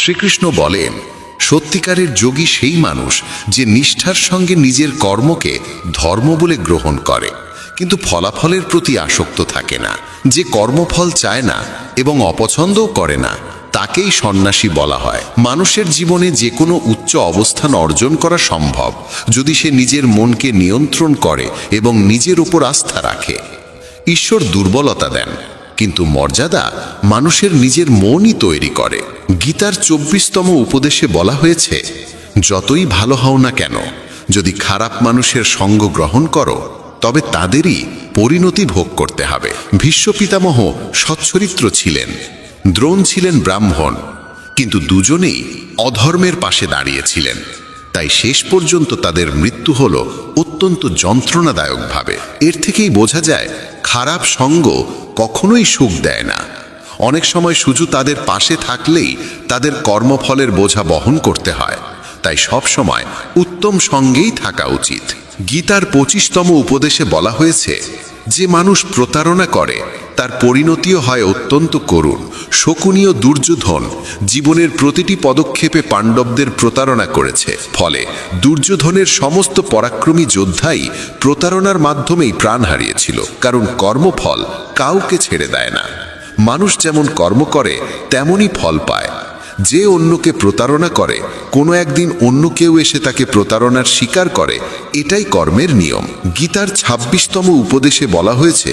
শ্রীকৃষ্ণ বলেন, সত্যিকারের যোগী সেই মানুষ যে নিষ্ঠার সঙ্গে নিজের কর্মকে ধর্ম বলে গ্রহণ করে, কিন্তু ফলাফলের প্রতি আসক্ত থাকে না। যে কর্মফল চায় না এবং অপছন্দও করে না, তাকেই সন্ন্যাসী বলা হয়। মানুষের জীবনে যে কোনো উচ্চ অবস্থান অর্জন করা সম্ভব যদি সে নিজের মনকে নিয়ন্ত্রণ করে এবং নিজের উপর আস্থা রাখে। ঈশ্বর দুর্বলতা দেন, কিন্তু মর্যাদা মানুষের নিজের মনই তৈরি করে। গীতার 24তম উপদেশে বলা হয়েছে, যতই ভালো হও না কেন, যদি খারাপ মানুষের সঙ্গ গ্রহণ করো তবে তাদেরই পরিণতি ভোগ করতে হবে। ভীষ্ম পিতামহ সচ্চরিত্র ছিলেন, দ্রোণ ছিলেন ব্রাহ্মণ, কিন্তু দুজনেই অধর্মের পাশে দাঁড়িয়েছিলেন। তাই শেষ পর্যন্ত তাদের মৃত্যু হল অত্যন্ত যন্ত্রণাদায়কভাবে। এর থেকেই বোঝা যায়, খারাপ সঙ্গ কখনোই সুখ দেয় না। অনেক সময় শুধু তাদের পাশে থাকলেই তাদের কর্মফলের বোঝা বহন করতে হয়। তাই সব সময় উত্তম সঙ্গেই থাকা উচিত। গীতার 25তম উপদেশে বলা হয়েছে, যে মানুষ প্রতারণা করে তার পরিণতিও হয় অত্যন্ত করুণ। শকুনীয় দুর্যোধন জীবনের প্রতিটি পদক্ষেপে পাণ্ডবদের প্রতারণা করেছে। ফলে দুর্যোধনের সমস্ত পরাক্রমী যোদ্ধাই প্রতারণার মাধ্যমেই প্রাণ হারিয়েছিল, কারণ কর্মফল কাউকে ছেড়ে দেয় না। মানুষ যেমন কর্ম করে তেমনই ফল পায়। যে অন্যকে প্রতারণা করে, কোনো একদিন অন্য কেউ এসে তাকে প্রতারণার স্বীকার করে, এটাই কর্মের নিয়ম। গীতার 26তম উপদেশে বলা হয়েছে,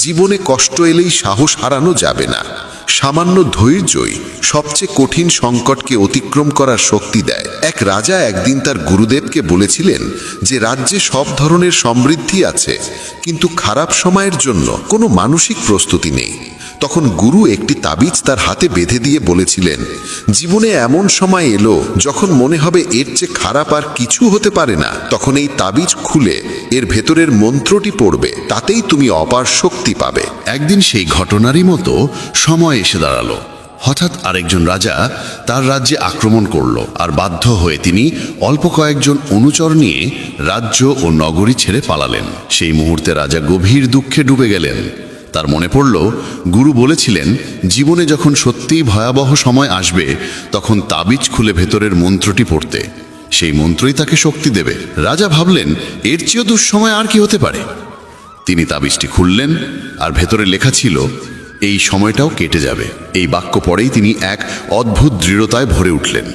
জীবনে কষ্ট এলেই সাহস হারানো যাবে না। সামান্য ধৈর্যই সবচেয়ে কঠিন সংকটকে অতিক্রম করার শক্তি দেয়। এক রাজা একদিন তার গুরুদেবকে বলেছিলেন যে রাজ্যে সব ধরনের সমৃদ্ধি আছে, কিন্তু খারাপ সময়ের জন্য কোনো মানসিক প্রস্তুতি নেই। তখন গুরু একটি তাবিজ তার হাতে বেঁধে দিয়ে বলেছিলেন, জীবনে এমন সময় এলো যখন মনে হবে এর চেয়ে খারাপ আর কিছু হতে পারে না, তখন এই তাবিজ খুলে এর ভেতরের মন্ত্রটি পড়বে, তাতেই তুমি অপার শক্তি পাবে। একদিন সেই ঘটনারই মতো সময় এসে দাঁড়ালো। হঠাৎ আরেকজন রাজা তার রাজ্যে আক্রমণ করল, আর বাধ্য হয়ে তিনি অল্প কয়েকজন অনুচর নিয়ে রাজ্য ও নগরী ছেড়ে পালালেন। সেই মুহূর্তে রাজা গভীর দুঃখে ডুবে গেলেন। তার মনে পড়ল, গুরু বলেছিলেন, জীবনে যখন সত্যিই ভয়াবহ সময় আসবে তখন তাবিজ খুলে ভেতরের মন্ত্রটি পড়তে। সেই মন্ত্রই তাকে শক্তি দেবে। রাজা ভাবলেন, এর চেয়েও দুঃসময় আর কি হতে পারে। তিনি তাবিজটি খুললেন, আর ভেতরে লেখা ছিল, এই সময়টাও কেটে যাবে। এই বাক্য পড়েই তিনি এক অদ্ভুত দৃঢ়তায় ভরে উঠলেন।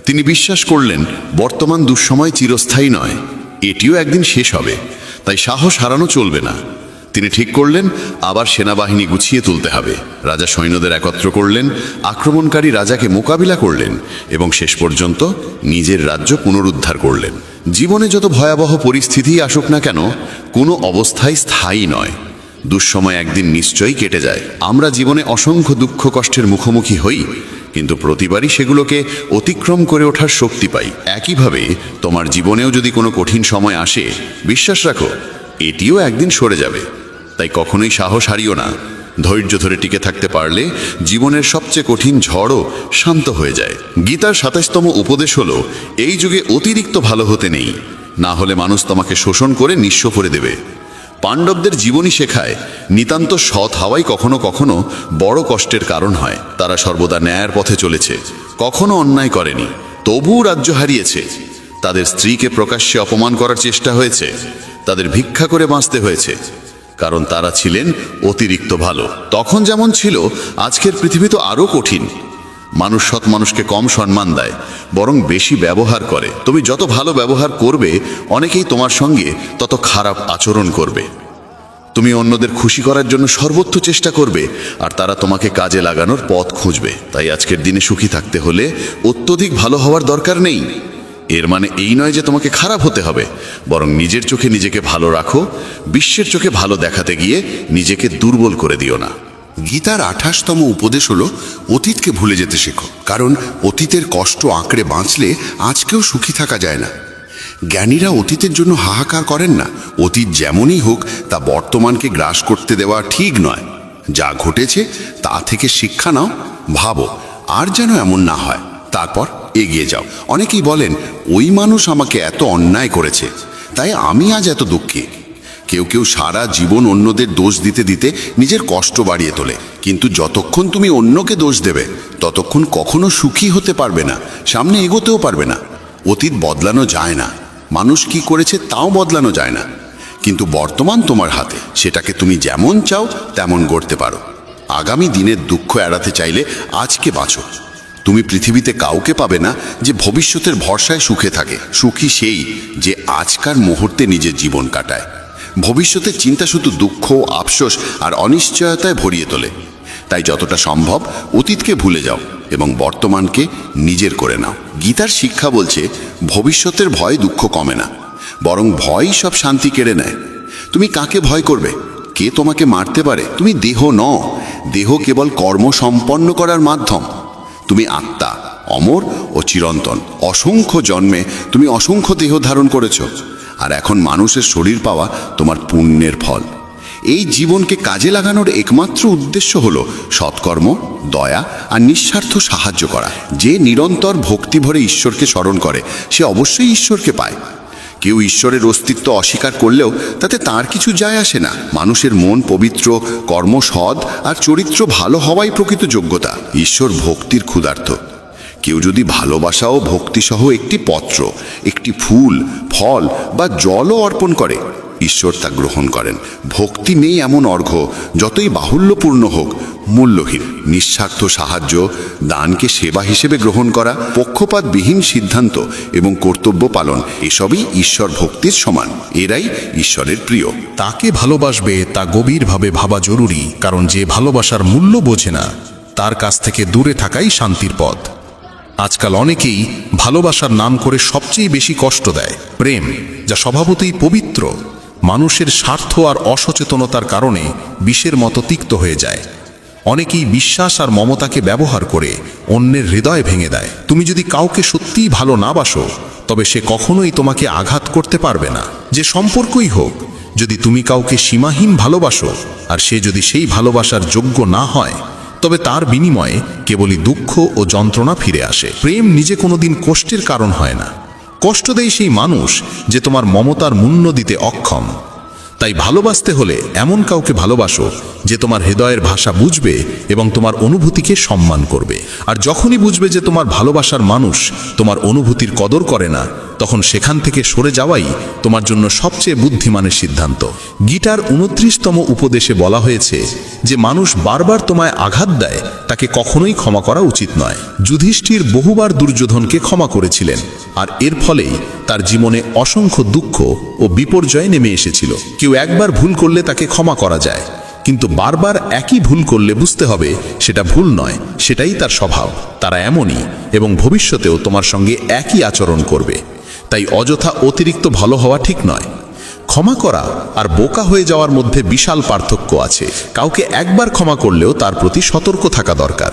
তিনি বিশ্বাস করলেন, বর্তমান দুঃসময় চিরস্থায়ী নয়, এটিও একদিন শেষ হবে। তাই সাহস হারানো চলবে না। তিনি ঠিক করলেন, আবার সেনাবাহিনী গুছিয়ে তুলতে হবে। রাজা সৈন্যদের একত্র করলেন, আক্রমণকারী রাজাকে মোকাবিলা করলেন এবং শেষ পর্যন্ত নিজের রাজ্য পুনরুদ্ধার করলেন। জীবনে যত ভয়াবহ পরিস্থিতিই আসুক না কেন, কোনো অবস্থাই স্থায়ী নয়। দুঃসময় একদিন নিশ্চয়ই কেটে যায়। আমরা জীবনে অসংখ্য দুঃখ কষ্টের মুখোমুখি হই, কিন্তু প্রতিবারই সেগুলোকে অতিক্রম করে ওঠার শক্তি পাই। একইভাবে তোমার জীবনেও যদি কোনো কঠিন সময় আসে, বিশ্বাস রাখো, এটিও একদিন সরে যাবে। তাই কখনোই সাহস হারিও না। ধৈর্য ধরে টিকে থাকতে পারলে জীবনের সবচেয়ে কঠিন ঝড়ও শান্ত হয়ে যায়। গীতার 27তম উপদেশ হলো, এই যুগে অতিরিক্ত ভালো হতে নেই, না হলে মানুষ তোমাকে শোষণ করে নিঃস্ব করে দেবে। পাণ্ডবদের জীবনী শেখায়, নিতান্ত সৎ হওয়াই কখনো কখনো বড় কষ্টের কারণ হয়। তারা সর্বদা ন্যায়ের পথে চলেছে, কখনো অন্যায় করেনি, তবুও রাজ্য হারিয়েছে। তাদের স্ত্রীকে প্রকাশ্যে অপমান করার চেষ্টা হয়েছে, তাদের ভিক্ষা করে বাঁচতে হয়েছে, কারণ তারা ছিলেন অতিরিক্ত ভালো। তখন যেমন ছিল, আজকের পৃথিবী তো আরও কঠিন। মানুষ সৎ মানুষকে কম সম্মান দেয়, বরং বেশি ব্যবহার করে। তুমি যত ভালো ব্যবহার করবে, অনেকেই তোমার সঙ্গে তত খারাপ আচরণ করবে। তুমি অন্যদের খুশি করার জন্য সর্বোচ্চ চেষ্টা করবে, আর তারা তোমাকে কাজে লাগানোর পথ খুঁজবে। তাই আজকের দিনে সুখী থাকতে হলে অত্যধিক ভালো হওয়ার দরকার নেই। এর মানে এই নয় যে তোমাকে খারাপ হতে হবে, বরং নিজের চোখে নিজেকে ভালো রাখো। বিশ্বের চোখে ভালো দেখাতে গিয়ে নিজেকে দুর্বল করে দিও না। গীতার 28তম উপদেশ হলো, অতীতকে ভুলে যেতে শেখো, কারণ অতীতের কষ্ট আঁকড়ে বাঁচলে আজকেও সুখী থাকা যায় না। জ্ঞানীরা অতীতের জন্য হাহাকার করেন না। অতীত যেমনই হোক, তা বর্তমানকে গ্রাস করতে দেওয়া ঠিক নয়। যা ঘটেছে তা থেকে শিক্ষা নাও, ভাবো আর যেন এমন না হয়, তারপর এগিয়ে যাও। অনেকেই বলেন, ওই মানুষ আমাকে এত অন্যায় করেছে, তাই আমি আজ এত দুঃখী। কেউ কেউ সারা জীবন অন্যদের দোষ দিতে দিতে নিজের কষ্ট বাড়িয়ে তোলে, কিন্তু যতক্ষণ তুমি অন্যকে দোষ দেবে ততক্ষণ কখনো সুখী হতে পারবে না, সামনে এগোতেও পারবে না। অতীত বদলানো যায় না, মানুষ কি করেছে তাও বদলানো যায় না, কিন্তু বর্তমান তোমার হাতে, সেটাকে তুমি যেমন চাও তেমন গড়তে পারো। আগামী দিনের দুঃখ এড়াতে চাইলে আজকে বাঁচো। তুমি পৃথিবীতে কাউকে পাবে না যে ভবিষ্যতের ভরসায় সুখে থাকে। সুখী সেই যে আজকার মুহূর্তে নিজের জীবন কাটায়। ভবিষ্যতের চিন্তা শুধু দুঃখ, আফসোস আর অনিশ্চয়তায় ভরিয়ে তোলে। তাই যতটা সম্ভব অতীতকে ভুলে যাও এবং বর্তমানকে নিজের করে নাও। গীতার শিক্ষা বলছে, ভবিষ্যতের ভয় দুঃখ কমে না, বরং ভয়ই সব শান্তি কেড়ে নেয়। তুমি কাকে ভয় করবে? কে তোমাকে মারতে পারে? তুমি দেহ নও, দেহ কেবল কর্ম সম্পন্ন করার মাধ্যম। তুমি আত্মা, অমর ও চিরন্তন। অসংখ্য জন্মে তুমি অসংখ্য দেহ ধারণ করেছ, আর এখন মানুষের শরীর পাওয়া তোমার পুণ্যের ফল। এই জীবনকে কাজে লাগানোর একমাত্র উদ্দেশ্য হলো সৎকর্ম, দয়া আর নিঃস্বার্থ সাহায্য করা। যে নিরন্তর ভক্তি ভরে ঈশ্বরকে স্মরণ করে সে অবশ্যই ঈশ্বরকে পায়। কেউ ঈশ্বরের অস্তিত্ব অস্বীকার করলেও তাতে তার কিছু যায় আসে না। মানুষের মন পবিত্র, কর্ম সৎ আর চরিত্র ভালো হওয়াই প্রকৃত যোগ্যতা। ঈশ্বর ভক্তির ক্ষুধার্ত। কেউ যদি ভালোবাসা ও ভক্তিসহ একটি পত্র, একটি ফুল, ফল বা জলও অর্পণ করে, ঈশ্বর তা গ্রহণ করেন। ভক্তি নেই এমন অর্ঘ্য যতই বাহুল্যপূর্ণ হোক মূল্যহীন। নিঃস্বার্থ সাহায্য, দানকে সেবা হিসেবে গ্রহণ করা, পক্ষপাতবিহীন সিদ্ধান্ত এবং কর্তব্য পালন, এসবই ঈশ্বর ভক্তির সমান। এরাই ঈশ্বরের প্রিয়। তাকে ভালোবাসবে তা গভীরভাবে ভাবা জরুরি, কারণ যে ভালোবাসার মূল্য বোঝে না তার কাছ থেকে দূরে থাকাই শান্তির পথ। আজকাল অনেকেই ভালোবাসার নাম করে সবচেয়ে বেশি কষ্ট দেয়। প্রেম, যা স্বভাবতই পবিত্র, মানুষের স্বার্থ আর অসচেতনতার কারণে বিষের মতো তিক্ত হয়ে যায়। অনেকেই বিশ্বাস আর মমতাকে ব্যবহার করে অন্যের হৃদয় ভেঙে দেয়। তুমি যদি কাউকে সত্যিই ভালো না বাসো, তবে সে কখনোই তোমাকে আঘাত করতে পারবে না। যে সম্পর্কই হোক, যদি তুমি কাউকে সীমাহীন ভালোবাসো আর সে যদি সেই ভালোবাসার যোগ্য না হয়, তবে তার বিনিময়ে কেবলই দুঃখ ও যন্ত্রণা ফিরে আসে। প্রেম নিজে কোনোদিন কষ্টের কারণ হয় না। কষ্ট দেয় সেই মানুষ যে তোমার মমতার মূল্য দিতে অক্ষম। তাই ভালোবাসতে হলে এমন কাউকে ভালোবাসো যে তোমার হৃদয়ের ভাষা বুঝবে এবং তোমার অনুভূতিকে সম্মান করবে। আর যখনই বুঝবে যে তোমার ভালোবাসার মানুষ তোমার অনুভূতির কদর করে না, তখন সেখান থেকে সরে যাওয়াই তোমার জন্য সবচেয়ে বুদ্ধিমানের সিদ্ধান্ত। গীতার 29তম উপদেশে বলা হয়েছে যে মানুষ বারবার তোমায় আঘাত দেয় তাকে কখনোই ক্ষমা করা উচিত নয়। যুধিষ্ঠির বহুবার দুর্যোধনকে ক্ষমা করেছিলেন, আর এর ফলেই তার জীবনে অসংখ্য দুঃখ ও বিপর্যয় নেমে এসেছিল। কেউ একবার ভুল করলে তাকে ক্ষমা করা যায়, কিন্তু বারবার একই ভুল করলে বুঝতে হবে সেটা ভুল নয়, সেটাই তার স্বভাব। তারা এমনই এবং ভবিষ্যতেও তোমার সঙ্গে একই আচরণ করবে। তাই অযথা অতিরিক্ত ভালো হওয়া ঠিক নয়। ক্ষমা করা আর বোকা হয়ে যাওয়ার মধ্যে বিশাল পার্থক্য আছে। কাউকে একবার ক্ষমা করলেও তার প্রতি সতর্ক থাকা দরকার।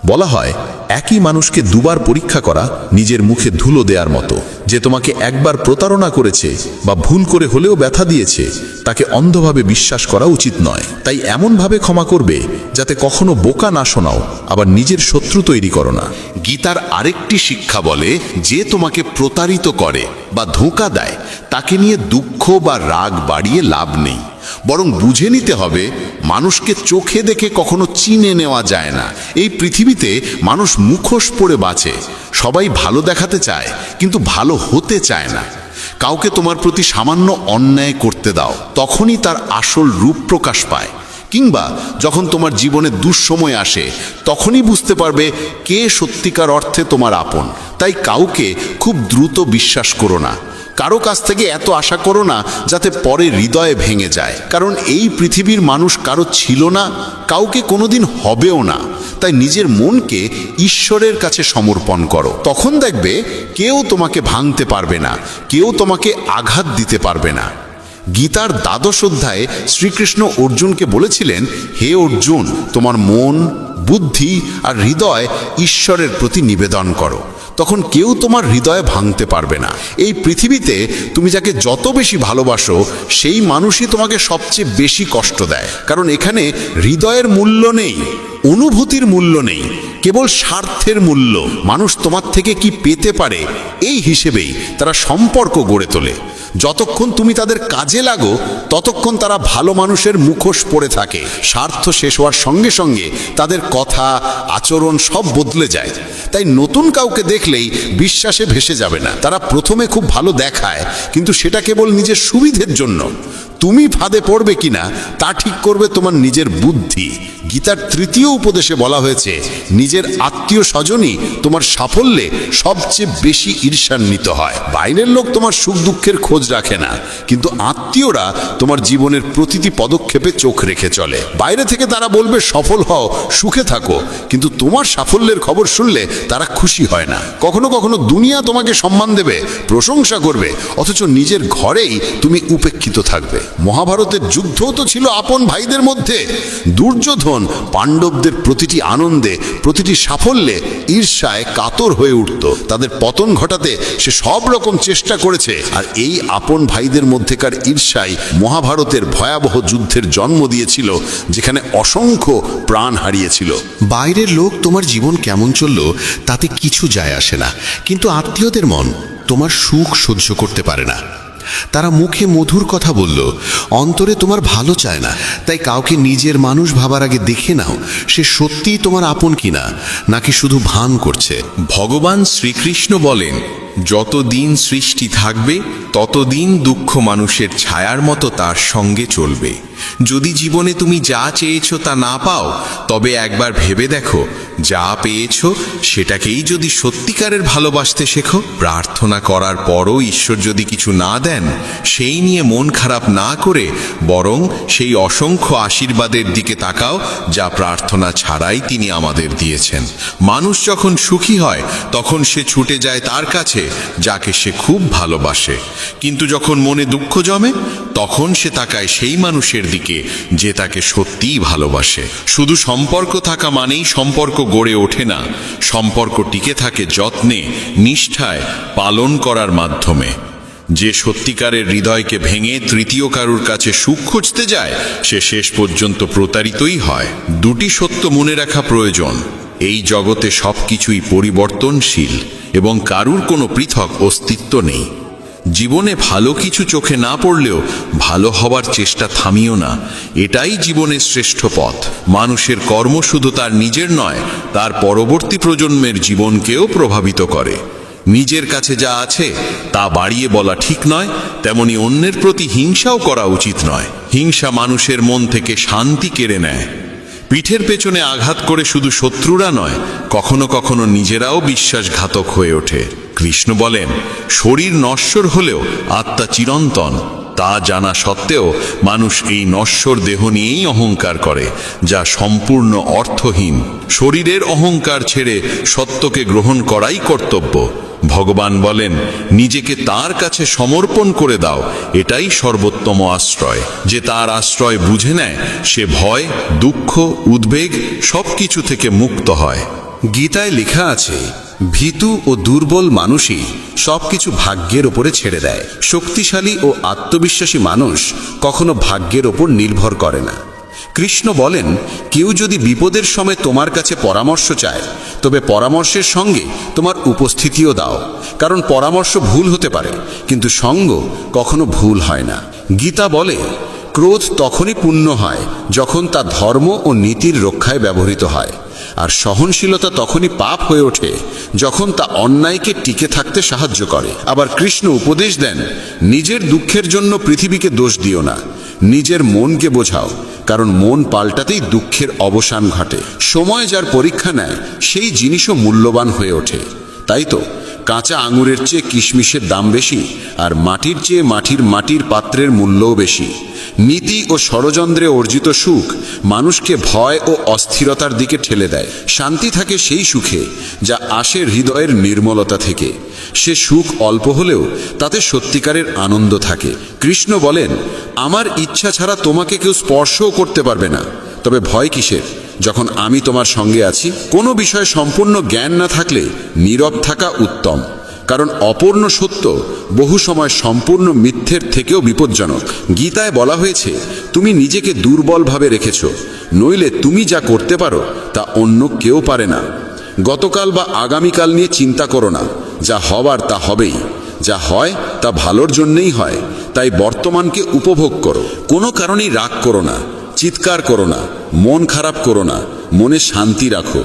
বলা হয়, একই মানুষকে দুবার পরীক্ষা করা নিজের মুখে ধুলো দেওয়ার মতো। যে তোমাকে একবার প্রতারণা করেছে বা ভুল করে হলেও ব্যথা দিয়েছে, তাকে অন্ধভাবে বিশ্বাস করা উচিত নয়। তাই এমনভাবে ক্ষমা করবে যাতে কখনো বোকা না শোনাও, আবার নিজের শত্রু তৈরি করো না। গীতার আরেকটি শিক্ষা বলে, যে তোমাকে প্রতারিত করে বা ধোঁকা দেয় তাকে নিয়ে দুঃখ বা রাগ বাড়িয়ে লাভ নেই, বরং বুঝে নিতে হবে মানুষকে চোখে দেখে কখনো চিনে নেওয়া যায় না। এই পৃথিবীতে মানুষ মুখোশ পরে বাঁচে। সবাই ভালো দেখাতে চায় কিন্তু ভালো হতে চায় না। কাউকে তোমার প্রতি সামান্য অন্যায় করতে দাও, তখনই তার আসল রূপ প্রকাশ পায়। কিংবা যখন তোমার জীবনে দুঃসময় আসে, তখনই বুঝতে পারবে কে সত্যিকার অর্থে তোমার আপন। তাই কাউকে খুব দ্রুত বিশ্বাস করো না। কারো কাছ থেকে এত আশা করো না যাতে পরে হৃদয়ে ভেঙে যায়। কারণ এই পৃথিবীর মানুষ কারো ছিল না, কাউকে কোনোদিন হবেও না। তাই নিজের মনকে ঈশ্বরের কাছে সমর্পণ করো। তখন দেখবে কেউ তোমাকে ভাঙতে পারবে না, কেউ তোমাকে আঘাত দিতে পারবে না। গীতার 12 অধ্যায়ে শ্রীকৃষ্ণ অর্জুনকে বলেছিলেন, হে অর্জুন, তোমার মন, বুদ্ধি আর হৃদয় ঈশ্বরের প্রতি নিবেদন করো। তখন কেউ তোমার হৃদয়ে ভাঙতে পারবে না। এই পৃথিবীতে তুমি যাকে যত বেশি ভালোবাসো, সেই মানুষই তোমাকে সবচেয়ে বেশি কষ্ট দেয়। কারণ এখানে হৃদয়ের মূল্য নেই, অনুভূতির মূল্য নেই, কেবল স্বার্থের মূল্য। মানুষ তোমার থেকে কি পেতে পারে এই হিসেবেই তারা সম্পর্ক গড়ে তোলে। যতক্ষণ তুমি তাদের কাজে লাগো ততক্ষণ তারা ভালো মানুষের মুখোশ পরে থাকে। স্বার্থ শেষ হওয়ার সঙ্গে সঙ্গে তাদের কথা আচরণ সব বদলে যায়। তাই নতুন কাউকে দেখলেই বিশ্বাসে ভেসে যাবে না। তারা প্রথমে খুব ভালো দেখায়, কিন্তু সেটা কেবল নিজের সুবিধের জন্য। তুমি ফাঁদে পড়বে কিনা তা ঠিক করবে তোমার নিজের বুদ্ধি। গীতার ৩য় উপদেশে বলা হয়েছে, নিজের আত্মীয় স্বজনই তোমার সাফল্যে সবচেয়ে বেশি ঈর্ষান্বিত হয়। বাইরের লোক তোমার সুখ দুঃখের খোঁজ রাখে না, কিন্তু আত্মীয়রা তোমার জীবনের প্রতিটি পদক্ষেপে চোখ রেখে চলে। বাইরে থেকে তারা বলবে সফল হও, সুখে থাকো, কিন্তু তোমার সাফল্যের খবর শুনলে তারা খুশি হয় না। কখনো কখনো দুনিয়া তোমাকে সম্মান দেবে, প্রশংসা করবে, অথচ নিজের ঘরেই তুমি উপেক্ষিত থাকবে। মহাভারতের যুদ্ধও তো ছিল আপন ভাইদের মধ্যে। দুর্যোধন পাণ্ডবদের প্রতিটি আনন্দে, প্রতিটি সাফল্যে ঈর্ষায় কাতর হয়ে উঠত। তাদের পতন ঘটাতে সে সব রকম চেষ্টা করেছে, আর এই আপন ভাইদের মধ্যেকার ঈর্ষাই মহাভারতের ভয়াবহ যুদ্ধের জন্ম দিয়েছিল, যেখানে অসংখ্য প্রাণ হারিয়েছিল। বাইরের লোক তোমার জীবন কেমন চলল তাতে কিছু যায় আসে না, কিন্তু আত্মীয়দের মন তোমার সুখ সহ্য করতে পারে না। তারা মুখে মধুর কথা বলল, অন্তরে তোমার ভালো চায় না। তাই কাউকে নিজের মানুষ ভাবার আগে দেখে নাও সে সত্যিই তোমার আপন কিনা, নাকি শুধু ভান করছে। ভগবান শ্রীকৃষ্ণ বলেন, যতদিন সৃষ্টি থাকবে ততদিন দুঃখ মানুষের ছায়ার মতো তার সঙ্গে চলবে। যদি জীবনে তুমি যা চেয়েছো তা না পাও, তবে একবার ভেবে দেখো, যা পেয়েছো সেটাকেই যদি সত্যিকারের ভালোবাসতে শেখো। প্রার্থনা করার পরও ঈশ্বর যদি কিছু না দেন, সেই নিয়ে মন খারাপ না করে বরং সেই অসংখ্য আশীর্বাদের দিকে তাকাও, যা প্রার্থনা ছাড়াই তিনি আমাদের দিয়েছেন। মানুষ যখন সুখী হয় তখন সে ছুটে যায় তার কাছে যাকে সে খুব ভালোবাসে, কিন্তু যখন মনে দুঃখ জমে তখন সে তাকায় সেই মানুষের দিকে যে তাকে সত্যিই ভালোবাসে। শুধু সম্পর্ক থাকা মানেই সম্পর্ক গড়ে ওঠে না, সম্পর্ক টিকে থাকে যত্নে, নিষ্ঠায়, পালন করার মাধ্যমে। যে সত্যিকারের হৃদয়কে ভেঙে তৃতীয় কারুর কাছে সুখ খুঁজতে যায়, সে শেষ পর্যন্ত প্রতারিতই হয়। দুটি সত্য মনে রাখা প্রয়োজন, এই জগতে সবকিছুই পরিবর্তনশীল এবং কারুর কোনো পৃথক অস্তিত্ব নেই। জীবনে ভালো কিছু চোখে না পড়লেও ভালো হবার চেষ্টা থামিও না, এটাই জীবনের শ্রেষ্ঠ পথ। মানুষের কর্ম শুধু তার নিজের নয়, তার পরবর্তী প্রজন্মের জীবনকেও প্রভাবিত করে। নিজের কাছে যা আছে তা বাড়িয়ে বলা ঠিক নয়, তেমনি অন্যের প্রতি হিংসাও করা উচিত নয়। হিংসা মানুষের মন থেকে শান্তি কেড়ে নেয়। পিঠের পেছনে আঘাত করে শুধু শত্রুরা নয়, কখনো কখনো নিজেরাও বিশ্বাসঘাতক হয়ে ওঠে। কৃষ্ণ বলেন, শরীর নশ্বর হলেও আত্মা চিরন্তন। তা জানা সত্ত্বেও মানুষ এই নশ্বর দেহ নিয়েই অহংকার করে, যা সম্পূর্ণ অর্থহীন। শরীরের অহংকার ছেড়ে সত্যকে গ্রহণ করাই কর্তব্য। ভগবান বলেন, নিজেকে তার কাছে সমর্পণ করে দাও, এটাই সর্বোত্তম আশ্রয়। যে তার আশ্রয় বুঝে নেয়, সে ভয়, দুঃখ, উদ্বেগ সবকিছু থেকে মুক্ত হয়। গীতায় লেখা আছে, ভীতু ও দুর্বল মানুষই সবকিছু ভাগ্যের ওপরে ছেড়ে দেয়। শক্তিশালী ও আত্মবিশ্বাসী মানুষ কখনো ভাগ্যের ওপর নির্ভর করে না। কৃষ্ণ বলেন, কেউ যদি বিপদের সময় তোমার কাছে পরামর্শ চায়, তবে পরামর্শের সঙ্গে তোমার উপস্থিতিও দাও, কারণ পরামর্শ ভুল হতে পারে, কিন্তু সঙ্গ কখনো ভুল হয় না। গীতা বলে, ক্রোধ তখনই পূর্ণ হয় যখন তা ধর্ম ও নীতির রক্ষায় ব্যবহৃত হয়, আর সহনশীলতা তখনই পাপ হয়ে ওঠে যখন তা অন্যায়কে টিকে থাকতে সাহায্য করে। আবার কৃষ্ণ উপদেশ দেন, নিজের দুঃখের জন্য পৃথিবীকে দোষ দিও না, নিজের মনকে বোঝাও, কারণ মন পাল্টাতেই দুঃখের অবসান ঘটে। সময় যার পরীক্ষা নেয় সেই জিনিসও মূল্যবান হয়ে ওঠে। তাই তো কাঁচা আঙুরের চেয়ে কিশমিশের দাম বেশি, আর মাটির চেয়ে মাটির পাত্রের মূল্যও বেশি। নীতি ও ষড়যন্ত্রে অর্জিত সুখ মানুষকে ভয় ও অস্থিরতার দিকে ঠেলে দেয়। শান্তি থাকে সেই সুখে যা আসে হৃদয়ের নির্মলতা থেকে। সে সুখ অল্প হলেও তাতে সত্যিকারের আনন্দ থাকে। কৃষ্ণ বলেন, আমার ইচ্ছা ছাড়া তোমাকে কেউ স্পর্শও করতে পারবে না, তবে ভয় কিসের, যখন আমি তোমার সঙ্গে আছি। কোনো বিষয়ে সম্পূর্ণ জ্ঞান না থাকলে নীরব থাকা উত্তম, কারণ অপূর্ণ সত্য বহু সময় সম্পূর্ণ মিথ্যের থেকেও বিপজ্জনক। গীতায় বলা হয়েছে, তুমি নিজেকে দুর্বলভাবে রেখেছ, নইলে তুমি যা করতে পারো তা অন্য কেউ পারে না। গতকাল বা আগামীকাল নিয়ে চিন্তা করো না, যা হবার তা হবেই। যা হয় তা ভালোর জন্যই হয়, তাই বর্তমানকে উপভোগ করো। কোনো কারণেই রাগ করো না, চিৎকার করো না, মন খারাপ করো না, মনে শান্তি রাখো,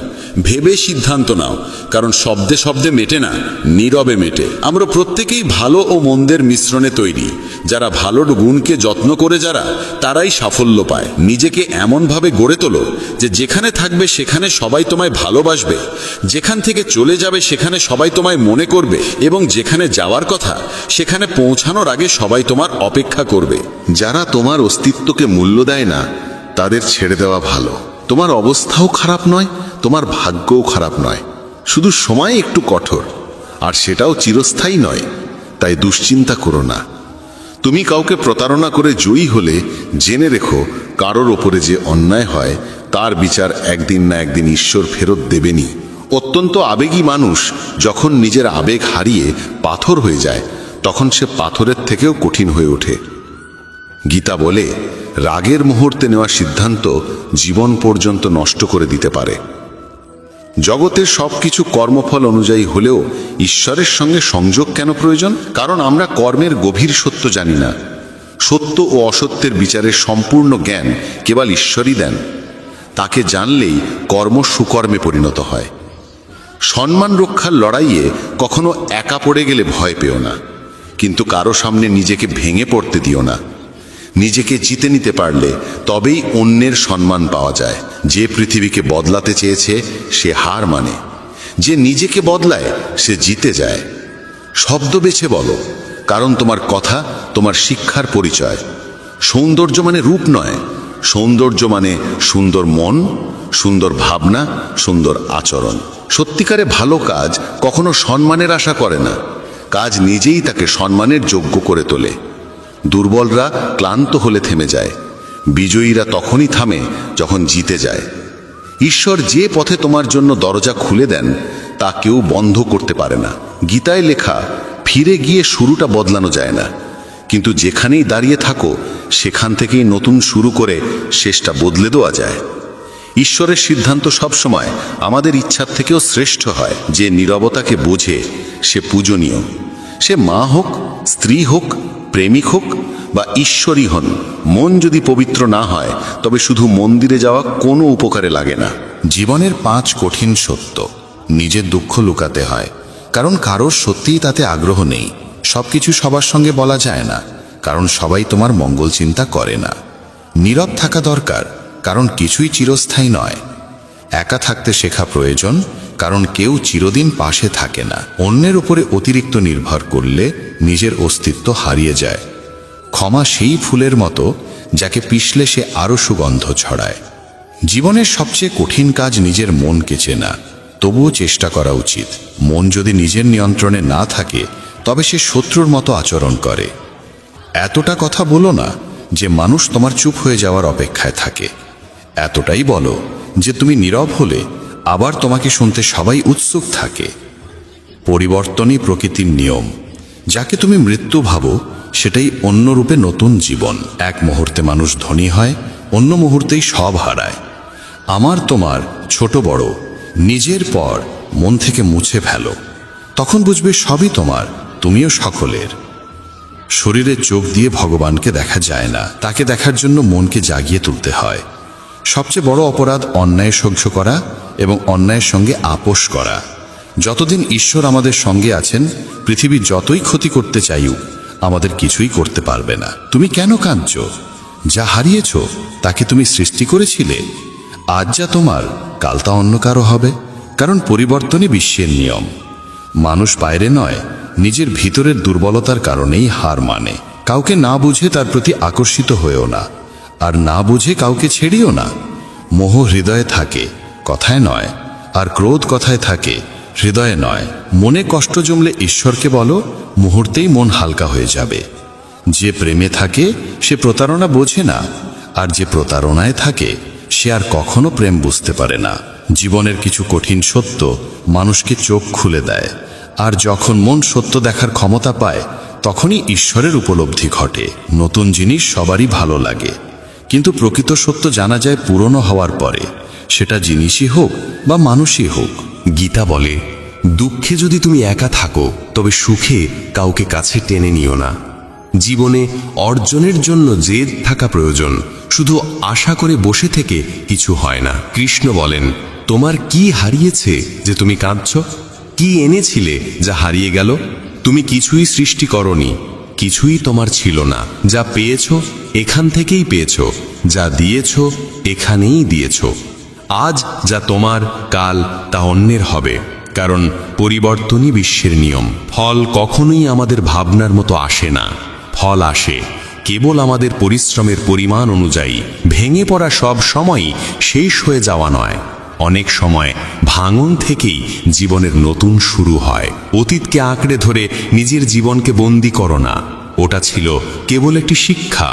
ভেবে সিদ্ধান্ত নাও, কারণ শব্দে শব্দে মেটে না, নীরবে মেটে। আমরা প্রত্যেকেই ভালো ও মন্দের মিশ্রণে তৈরি। যারা ভালোর গুণকে যত্ন করে তারাই সাফল্য পায়। নিজেকে এমনভাবে গড়ে তোলো যে যেখানে থাকবে সেখানে সবাই তোমায় ভালোবাসবে, যেখান থেকে চলে যাবে সেখানে সবাই তোমায় মনে করবে, এবং যেখানে যাওয়ার কথা সেখানে পৌঁছানোর আগে সবাই তোমার অপেক্ষা করবে। যারা তোমার অস্তিত্বকে মূল্য দেয় না তাদের ছেড়ে দেওয়া ভালো। তোমার অবস্থাও খারাপ নয়, তোমার ভাগ্যও খারাপ নয়, শুধু সময় একটু কঠোর, আর সেটাও চিরস্থায়ী নয়। তাই দুশ্চিন্তা করো না। তুমি কাউকে প্রতারণা করে জয়ী হলে জেনে রেখো, কারোর ওপরে যে অন্যায় হয় তার বিচার একদিন না একদিন ঈশ্বর ফেরত দেবেনই। অত্যন্ত আবেগী মানুষ যখন নিজের আবেগ হারিয়ে পাথর হয়ে যায়, তখন সে পাথরের থেকেও কঠিন হয়ে ওঠে। গীতা বলে, রাগের মুহূর্তে নেওয়া সিদ্ধান্ত জীবন পর্যন্ত নষ্ট করে দিতে পারে। জগতের সবকিছু কর্মফল অনুযায়ী হলেও ঈশ্বরের সঙ্গে সংযোগ কেন প্রয়োজন? কারণ আমরা কর্মের গভীর সত্য জানি না। সত্য ও অসত্যের বিচারের সম্পূর্ণ জ্ঞান কেবল ঈশ্বরই দেন। তাকে জানলেই কর্ম সুকর্মে পরিণত হয়। সম্মান রক্ষার লড়াইয়ে কখনো একা পড়ে গেলে ভয় পেও না, কিন্তু কারো সামনে নিজেকে ভেঙে পড়তে দিও না। নিজেকে জিতে নিতে পারলে তবেই অন্যের সম্মান পাওয়া যায়। যে পৃথিবীকে বদলাতে চেয়েছে সে হার মানে, যে নিজেকে বদলায় সে জিতে যায়। শব্দ বেছে বলো, কারণ তোমার কথা তোমার শিক্ষার পরিচয়। সৌন্দর্য মানে রূপ নয়, সৌন্দর্য মানে সুন্দর মন, সুন্দর ভাবনা, সুন্দর আচরণ। সত্যিকারে ভালো কাজ কখনো সম্মানের আশা করে না, কাজ নিজেই তাকে সম্মানের যোগ্য করে তোলে। দুর্বলরা ক্লান্ত হলে থেমে যায়, বিজয়ীরা তখনই থামে যখন জিতে যায়। ঈশ্বর যে পথে তোমার জন্য দরজা খুলে দেন তা কেউ বন্ধ করতে পারে না। গীতায় লেখা, ফিরে গিয়ে শুরুটা বদলানো যায় না, কিন্তু যেখানেই দাঁড়িয়ে থাকো সেখান থেকেই নতুন শুরু করে শেষটা বদলে দেওয়া যায়। ঈশ্বরের সিদ্ধান্ত সবসময় আমাদের ইচ্ছার থেকেও শ্রেষ্ঠ হয়। যে নীরবতাকে বোঝে সে পূজনীয়। সে মা হোক, স্ত্রী হোক, প্রেমিক হোক বা ঈশ্বরই হন, মন যদি পবিত্র না হয় তবে শুধু মন্দিরে যাওয়া কোনো উপকারে লাগে না। জীবনের 5 কঠিন সত্য। নিজের দুঃখ লুকাতে হয়, কারণ কারোর সত্যিই তাতে আগ্রহ নেই। সবকিছু সবার সঙ্গে বলা যায় না, কারণ সবাই তোমার মঙ্গল চিন্তা করে না। নীরব থাকা দরকার, কারণ কিছুই চিরস্থায়ী নয়। একা থাকতে শেখা প্রয়োজন, কারণ কেউ চিরদিন পাশে থাকে না। অন্যের উপরে অতিরিক্ত নির্ভর করলে নিজের অস্তিত্ব হারিয়ে যায়। ক্ষমা সেই ফুলের মতো যাকে পিষলে সে আরও সুগন্ধ ছড়ায়। জীবনের সবচেয়ে কঠিন কাজ নিজের মনকে চেনা, তবুও চেষ্টা করা উচিত। মন যদি নিজের নিয়ন্ত্রণে না থাকে তবে সে শত্রুর মতো আচরণ করে। এতটা কথা বলো না যে মানুষ তোমার চুপ হয়ে যাওয়ার অপেক্ষায় থাকে। এতটাই বলো যে তুমি নীরব হলে আবার তোমাকে শুনতে সবাই উৎসুক থাকে। পরিবর্তনই প্রকৃতির নিয়ম। যাকে তুমি মৃত্যু ভাবো সেটাই অন্য রূপে নতুন জীবন। এক মুহূর্তে মানুষ ধনী হয়, অন্য মুহূর্তেই সব হারায়। আমার তোমার ছোট বড় নিজের পর মন থেকে মুছে ফেলো, তখন বুঝবে সবই তোমার, তুমিও সকলের। শরীরের চোখ দিয়ে ভগবানকে দেখা যায় না, তাকে দেখার জন্য মনকে জাগিয়ে তুলতে হয়। সবচেয়ে বড় অপরাধ অন্যায় সহ্য করা এবং অন্যায়ের সঙ্গে আপোষ করা। যতদিন ঈশ্বর আমাদের সঙ্গে আছেন, পৃথিবী যতই ক্ষতি করতে চাইও আমাদের কিছুই করতে পারবে না। তুমি কেন কাঁদছ? যা হারিয়েছ তাকে তুমি সৃষ্টি করেছিলে। আজ যা তোমার, কাল তা অন্য কারো হবে, কারণ পরিবর্তনই বিশ্বের নিয়ম। মানুষ বাইরে নয়, নিজের ভিতরের দুর্বলতার কারণেই হার মানে। কাউকে না বুঝে তার প্রতি আকর্ষিত হয়েও না, আর না বুঝে কাউকে ছেড়িও না। মোহ হৃদয়ে থাকে, কথায় নয়, আর ক্রোধ কথায় থাকে, হৃদয়ে নয়। মনে কষ্ট জমলে ঈশ্বরকে বলো, মুহূর্তেই মন হালকা হয়ে যাবে। যে প্রেমে থাকে সে প্রতারণা বোঝে না, আর যে প্রতারণায় থাকে সে আর কখনো প্রেম বুঝতে পারে না। জীবনের কিছু কঠিন সত্য মানুষকে চোখ খুলে দেয়, আর যখন মন সত্য দেখার ক্ষমতা পায় তখনই ঈশ্বরের উপলব্ধি ঘটে। নতুন জিনিস সবারই ভালো লাগে, কিন্তু প্রকৃত সত্য জানা যায় পুরনো হওয়ার পরে, সেটা জিনিসই হোক বা মানুষই হোক। গীতা বলে, দুঃখে যদি তুমি একা থাকো তবে সুখে কাউকে কাছে টেনে নিও না। জীবনে অর্জনের জন্য জেদ থাকা প্রয়োজন, শুধু আশা করে বসে থেকে কিছু হয় না। কৃষ্ণ বলেন, তোমার কি হারিয়েছে যে তুমি কাঁদছ? কি এনেছিলে যা হারিয়ে গেল? তুমি কিছুই সৃষ্টি করনি, কিছুই তোমার ছিল না। যা পেয়েছ এখান থেকেই পেয়েছ, যা দিয়েছ এখানেই দিয়েছ। আজ যা তোমার, কাল তা অন্যের হবে, কারণ পরিবর্তনই বিশ্বের নিয়ম। ফল কখনোই আমাদের ভাবনার মতো আসে না, ফল আসে কেবল আমাদের পরিশ্রমের পরিমাণ অনুযায়ী। ভেঙে পড়া সব সময়ই শেষ হয়ে যাওয়া নয়, অনেক সময় ভাঙন থেকেই জীবনের নতুন শুরু হয়। অতীতকে আঁকড়ে ধরে নিজের জীবনকে বন্দি করো না, ওটা ছিল কেবল একটি শিক্ষা,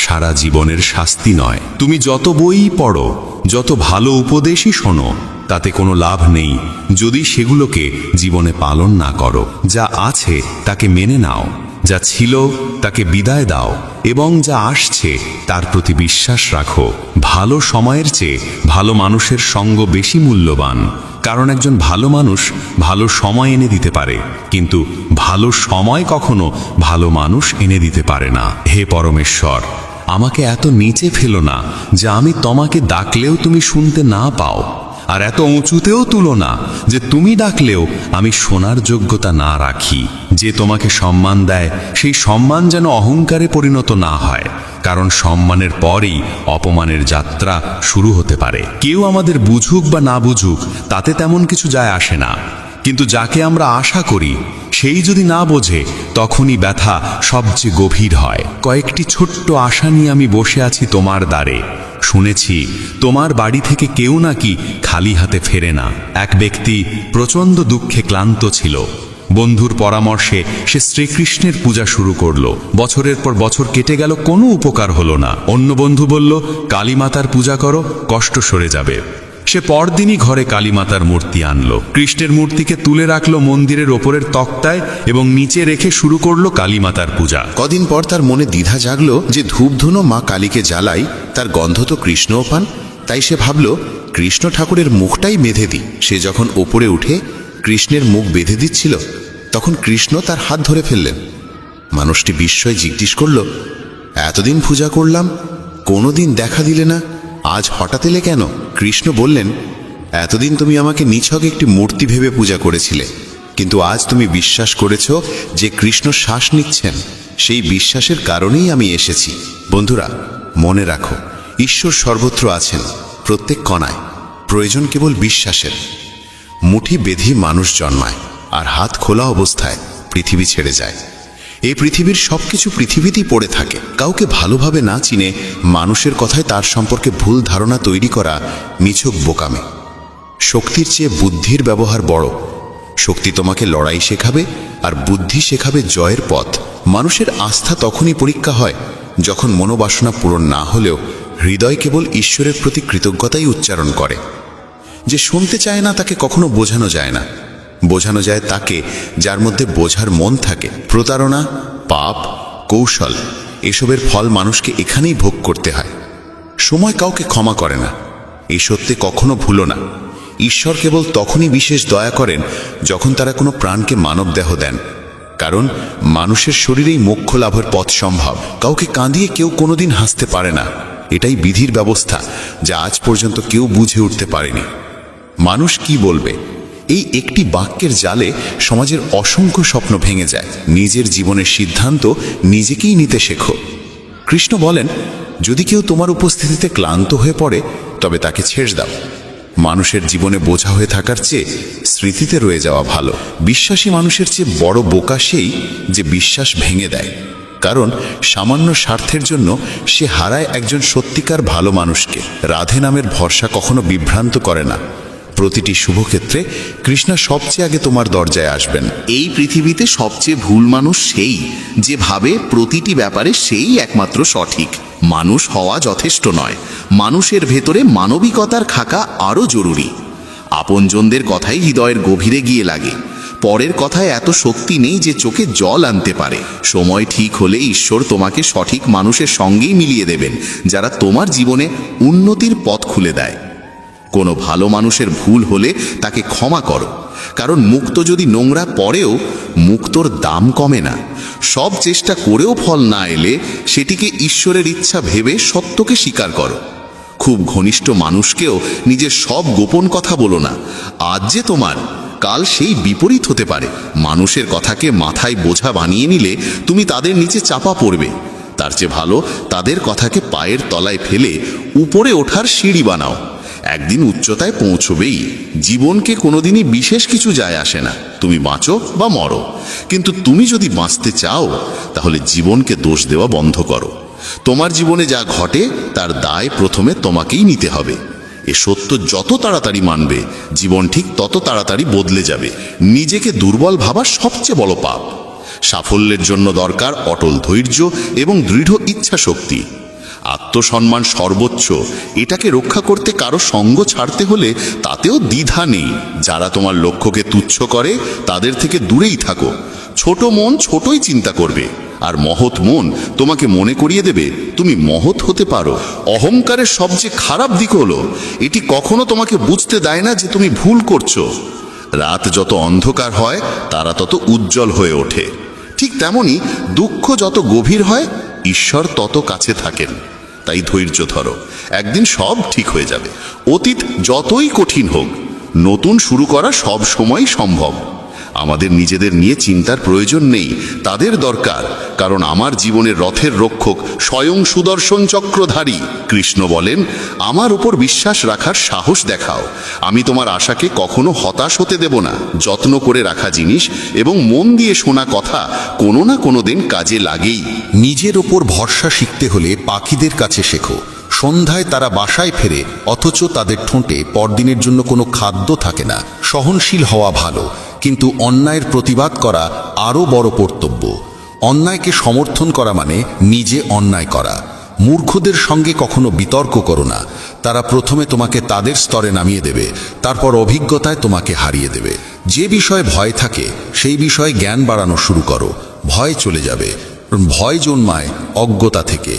সারা জীবনের শাস্তি নয়। তুমি যত বই পড়ো, যত ভালো উপদেশই শোনো, তাতে কোনো লাভ নেই যদি সেগুলোকে জীবনে পালন না করো। যা আছে তাকে মেনে নাও, যা ছিল তাকে বিদায় দাও, এবং যা আসছে তার প্রতি বিশ্বাস রাখো। ভালো সময়ের চেয়ে ভালো মানুষের সঙ্গ বেশি মূল্যবান, কারণ একজন ভালো মানুষ ভালো সময় এনে দিতে পারে, কিন্তু ভালো সময় কখনো ভালো মানুষ এনে দিতে পারে না। হে পরমেশ্বর, আমাকে এত নিচে ফেলো না যে আমি তোমাকে ডাকলেও তুমি শুনতে না পাও, আর এত উঁচুতেও তুলো না যে তুমি ডাকলেও আমি শোনার যোগ্যতা না রাখি। যে তোমাকে সম্মান দেয় সেই সম্মান যেন অহংকারে পরিণত না হয়, কারণ সম্মানের পরেই অপমানের যাত্রা শুরু হতে পারে। কেউ আমাদের বুঝুক বা না বুঝুক তাতে তেমন কিছু যায় আসে না, কিন্তু যাকে আমরা আশা করি সেই যদি না বোঝে তখনই ব্যথা সবচেয়ে গভীর হয়। কয়েকটি ছোট্ট আশা নিয়ে আমি বসে আছি তোমার দ্বারে। শুনেছি তোমার বাড়ি থেকে কেউ নাকি খালি হাতে ফেরে না। এক ব্যক্তি প্রচণ্ড দুঃখে ক্লান্ত ছিল। বন্ধুর পরামর্শে সে শ্রীকৃষ্ণের পূজা শুরু করলো। বছরের পর বছর কেটে গেল, কোনো উপকার হলো না। অন্য বন্ধু বলল, কালী মাতার পূজা করো, কষ্ট সরে যাবে। সে পরদিনই ঘরে কালীমাতার মূর্তি আনলো। কৃষ্ণের মূর্তিকে তুলে রাখলো মন্দিরের ওপরের তক্তায় এবং নিচে রেখে শুরু করলো কালীমাতার পূজা। কদিন পর তার মনে দ্বিধা জাগলো যে ধূপধুনো মা কালীকে জ্বালাই, তার গন্ধ তো কৃষ্ণও পান। তাই সে ভাবল কৃষ্ণ ঠাকুরের মুখটাই বেঁধে দিই। সে যখন ওপরে উঠে কৃষ্ণের মুখ বেঁধে দিচ্ছিল তখন কৃষ্ণ তার হাত ধরে ফেললেন। মানুষটি বিস্ময়ে জিজ্ঞেস করল, এতদিন পূজা করলাম, কোনোদিন দেখা দিলে না, আজ হঠাৎ এলে কেন? কৃষ্ণ বললেন, এতদিন তুমি আমাকে নিছক একটি মূর্তি ভেবে পূজা করেছিলে, কিন্তু আজ তুমি বিশ্বাস করেছ যে কৃষ্ণ শ্বাস নিচ্ছেন। সেই বিশ্বাসের কারণেই আমি এসেছি। বন্ধুরা, মনে রাখো, ঈশ্বর সর্বত্র আছেন, প্রত্যেক কণায়। প্রয়োজন কেবল বিশ্বাসের। মুঠি বেঁধে মানুষ জন্মায়, আর হাত খোলা অবস্থায় পৃথিবী ছেড়ে যায়। এই পৃথিবীর সবকিছু পৃথিবীতেই পড়ে থাকে। কাউকে ভালোভাবে না চিনে মানুষের কথায় তার সম্পর্কে ভুল ধারণা তৈরি করা নিছক বোকামে। শক্তির চেয়ে বুদ্ধির ব্যবহার বড়। শক্তি তোমাকে লড়াই শেখাবে, আর বুদ্ধি শেখাবে জয়ের পথ। মানুষের আস্থা তখনই পরীক্ষা হয় যখন মনোবাসনা পূরণ না হলেও হৃদয় কেবল ঈশ্বরের প্রতি কৃতজ্ঞতাই উচ্চারণ করে। যে শুনতে চায় না তাকে কখনো বোঝানো যায় না। বোঝানো যায় তাকে যার মধ্যে বোঝার মন থাকে। প্রতারণা, পাপ, কৌশল, এসবের ফল মানুষকে এখানেই ভোগ করতে হয়। সময় কাউকে ক্ষমা করে না, এই সত্যে কখনো ভুলো না। ঈশ্বর কেবল তখনই বিশেষ দয়া করেন যখন তারা কোনো প্রাণকে মানবদেহ দেন, কারণ মানুষের শরীরেই মোক্ষ লাভের পথ সম্ভব। কাউকে কাঁদিয়ে কেউ কোনোদিন হাসতে পারে না। এটাই বিধির ব্যবস্থা, যা আজ পর্যন্ত কেউ বুঝে উঠতে পারেনি। মানুষ কি বলবে, এই একটি বাক্যের জালে সমাজের অসংখ্য স্বপ্ন ভেঙে যায়। নিজের জীবনের সিদ্ধান্ত নিজেকেই নিতে শেখো। কৃষ্ণ বলেন, যদি কেউ তোমার উপস্থিতিতে ক্লান্ত হয়ে পড়ে তবে তাকে ছেড়ে দাও। মানুষের জীবনে বোঝা হয়ে থাকার চেয়ে স্মৃতিতে রয়ে যাওয়া ভালো। বিশ্বাসী মানুষের চেয়ে বড় বোকা সেই যে বিশ্বাস ভেঙে দেয়, কারণ সামান্য স্বার্থের জন্য সে হারায় একজন সত্যিকার ভালো মানুষকে। রাধে নামের ভরসা কখনো বিভ্রান্ত করে না। প্রতিটি শুভক্ষেত্রে কৃষ্ণ সবচেয়ে আগে তোমার দরজায় আসবেন। এই পৃথিবীতে সবচেয়ে ভুল মানুষ সেই যে ভাবে প্রতিটি ব্যাপারে সেই একমাত্র সঠিক। মানুষ হওয়া যথেষ্ট নয়, মানুষের ভেতরে মানবিকতার থাকা আরও জরুরি। আপনজনদের কথাই হৃদয়ের গভীরে গিয়ে লাগে। পরের কথায় এত শক্তি নেই যে চোখে জল আনতে পারে। সময় ঠিক হলে ঈশ্বর তোমাকে সঠিক মানুষের সঙ্গেই মিলিয়ে দেবেন, যারা তোমার জীবনে উন্নতির পথ খুলে দেয়। কোনো ভালো মানুষের ভুল হলে তাকে ক্ষমা করো, কারণ মুক্ত যদি নোংরা পড়েও মুক্তর দাম কমে না। সব চেষ্টা করেও ফল না এলে সেটিকে ঈশ্বরের ইচ্ছা ভেবে সত্যকে স্বীকার করো। খুব ঘনিষ্ঠ মানুষকেও নিজের সব গোপন কথা বলো না। আজ যে তোমার, কাল সেই বিপরীত হতে পারে। মানুষের কথাকে মাথায় বোঝা বানিয়ে নিলে তুমি তাদের নিচে চাপা পড়বে। তার চেয়ে ভালো তাদের কথাকে পায়ের তলায় ফেলে উপরে ওঠার সিঁড়ি বানাও। একদিন উচ্চতায় পৌঁছবেই। জীবনকে কোনোদিনই বিশেষ কিছু যায় আসে না, তুমি বাঁচো বা মরো। কিন্তু তুমি যদি বাঁচতে চাও তাহলে জীবনকে দোষ দেওয়া বন্ধ করো। তোমার জীবনে যা ঘটে তার দায় প্রথমে তোমাকেই নিতে হবে। এ সত্য যত তাড়াতাড়ি মানবে জীবন ঠিক তত তাড়াতাড়ি বদলে যাবে। নিজেকে দুর্বল ভাবা সবচেয়ে বড় পাপ। সাফল্যের জন্য দরকার অটল ধৈর্য এবং দৃঢ় ইচ্ছা শক্তি। আত্মসম্মান সর্বোচ্চ, এটাকে রক্ষা করতে কারো সঙ্গ ছাড়তে হলে তাতেও দ্বিধা নেই। যারা তোমার লক্ষ্যকে তুচ্ছ করে তাদের থেকে দূরেই থাকো। ছোট মন ছোটই চিন্তা করবে, আর মহৎ মন তোমাকে মনে করিয়ে দেবে তুমি মহৎ হতে পারো। অহংকারের সবচেয়ে খারাপ দিক হলো এটি কখনো তোমাকে বুঝতে দেয় না যে তুমি ভুল করছো। রাত যত অন্ধকার হয় তারা তত উজ্জ্বল হয়ে ওঠে। ঠিক তেমনি দুঃখ যত গভীর হয় ঈশ্বর তত কাছে থাকেন। তাই ধৈর্য ধরো, একদিন সব ঠিক হয়ে যাবে। অতীত যতই কঠিন হোক, নতুন শুরু করা সব সময় সম্ভব। আমাদের নিজেদের নিয়ে চিন্তার প্রয়োজন নেই, তাদের দরকার। কারণ আমার জীবনের রথের রক্ষক স্বয়ং সুদর্শন চক্রধারী। কৃষ্ণ বলেন, আমার উপর বিশ্বাস রাখার সাহস দেখাও, আমি তোমার আশাকে কখনো হতাশ হতে দেব না। যত্ন করে রাখা জিনিস এবং মন দিয়ে শোনা কথা কোনো না কোনো দিন কাজে লাগেই। নিজের ওপর ভরসা শিখতে হলে পাখিদের কাছে শেখো। সন্ধ্যায় তারা বাসায় ফেরে, অথচ তাদের ঠোঁটে পরদিনের জন্য কোনো খাদ্য থাকে না। সহনশীল হওয়া ভালো, কিন্তু অন্যায়ের প্রতিবাদ করা আরও বড় কর্তব্য। অন্যায়কে সমর্থন করা মানে নিজে অন্যায় করা। মূর্খদের সঙ্গে কখনো বিতর্ক করো না। তারা প্রথমে তোমাকে তাদের স্তরে নামিয়ে দেবে, তারপর অভিজ্ঞতায় তোমাকে হারিয়ে দেবে। যে বিষয়ে ভয় থাকে সেই বিষয়ে জ্ঞান বাড়ানো শুরু করো, ভয় চলে যাবে। ভয় জন্মায় অজ্ঞতা থেকে।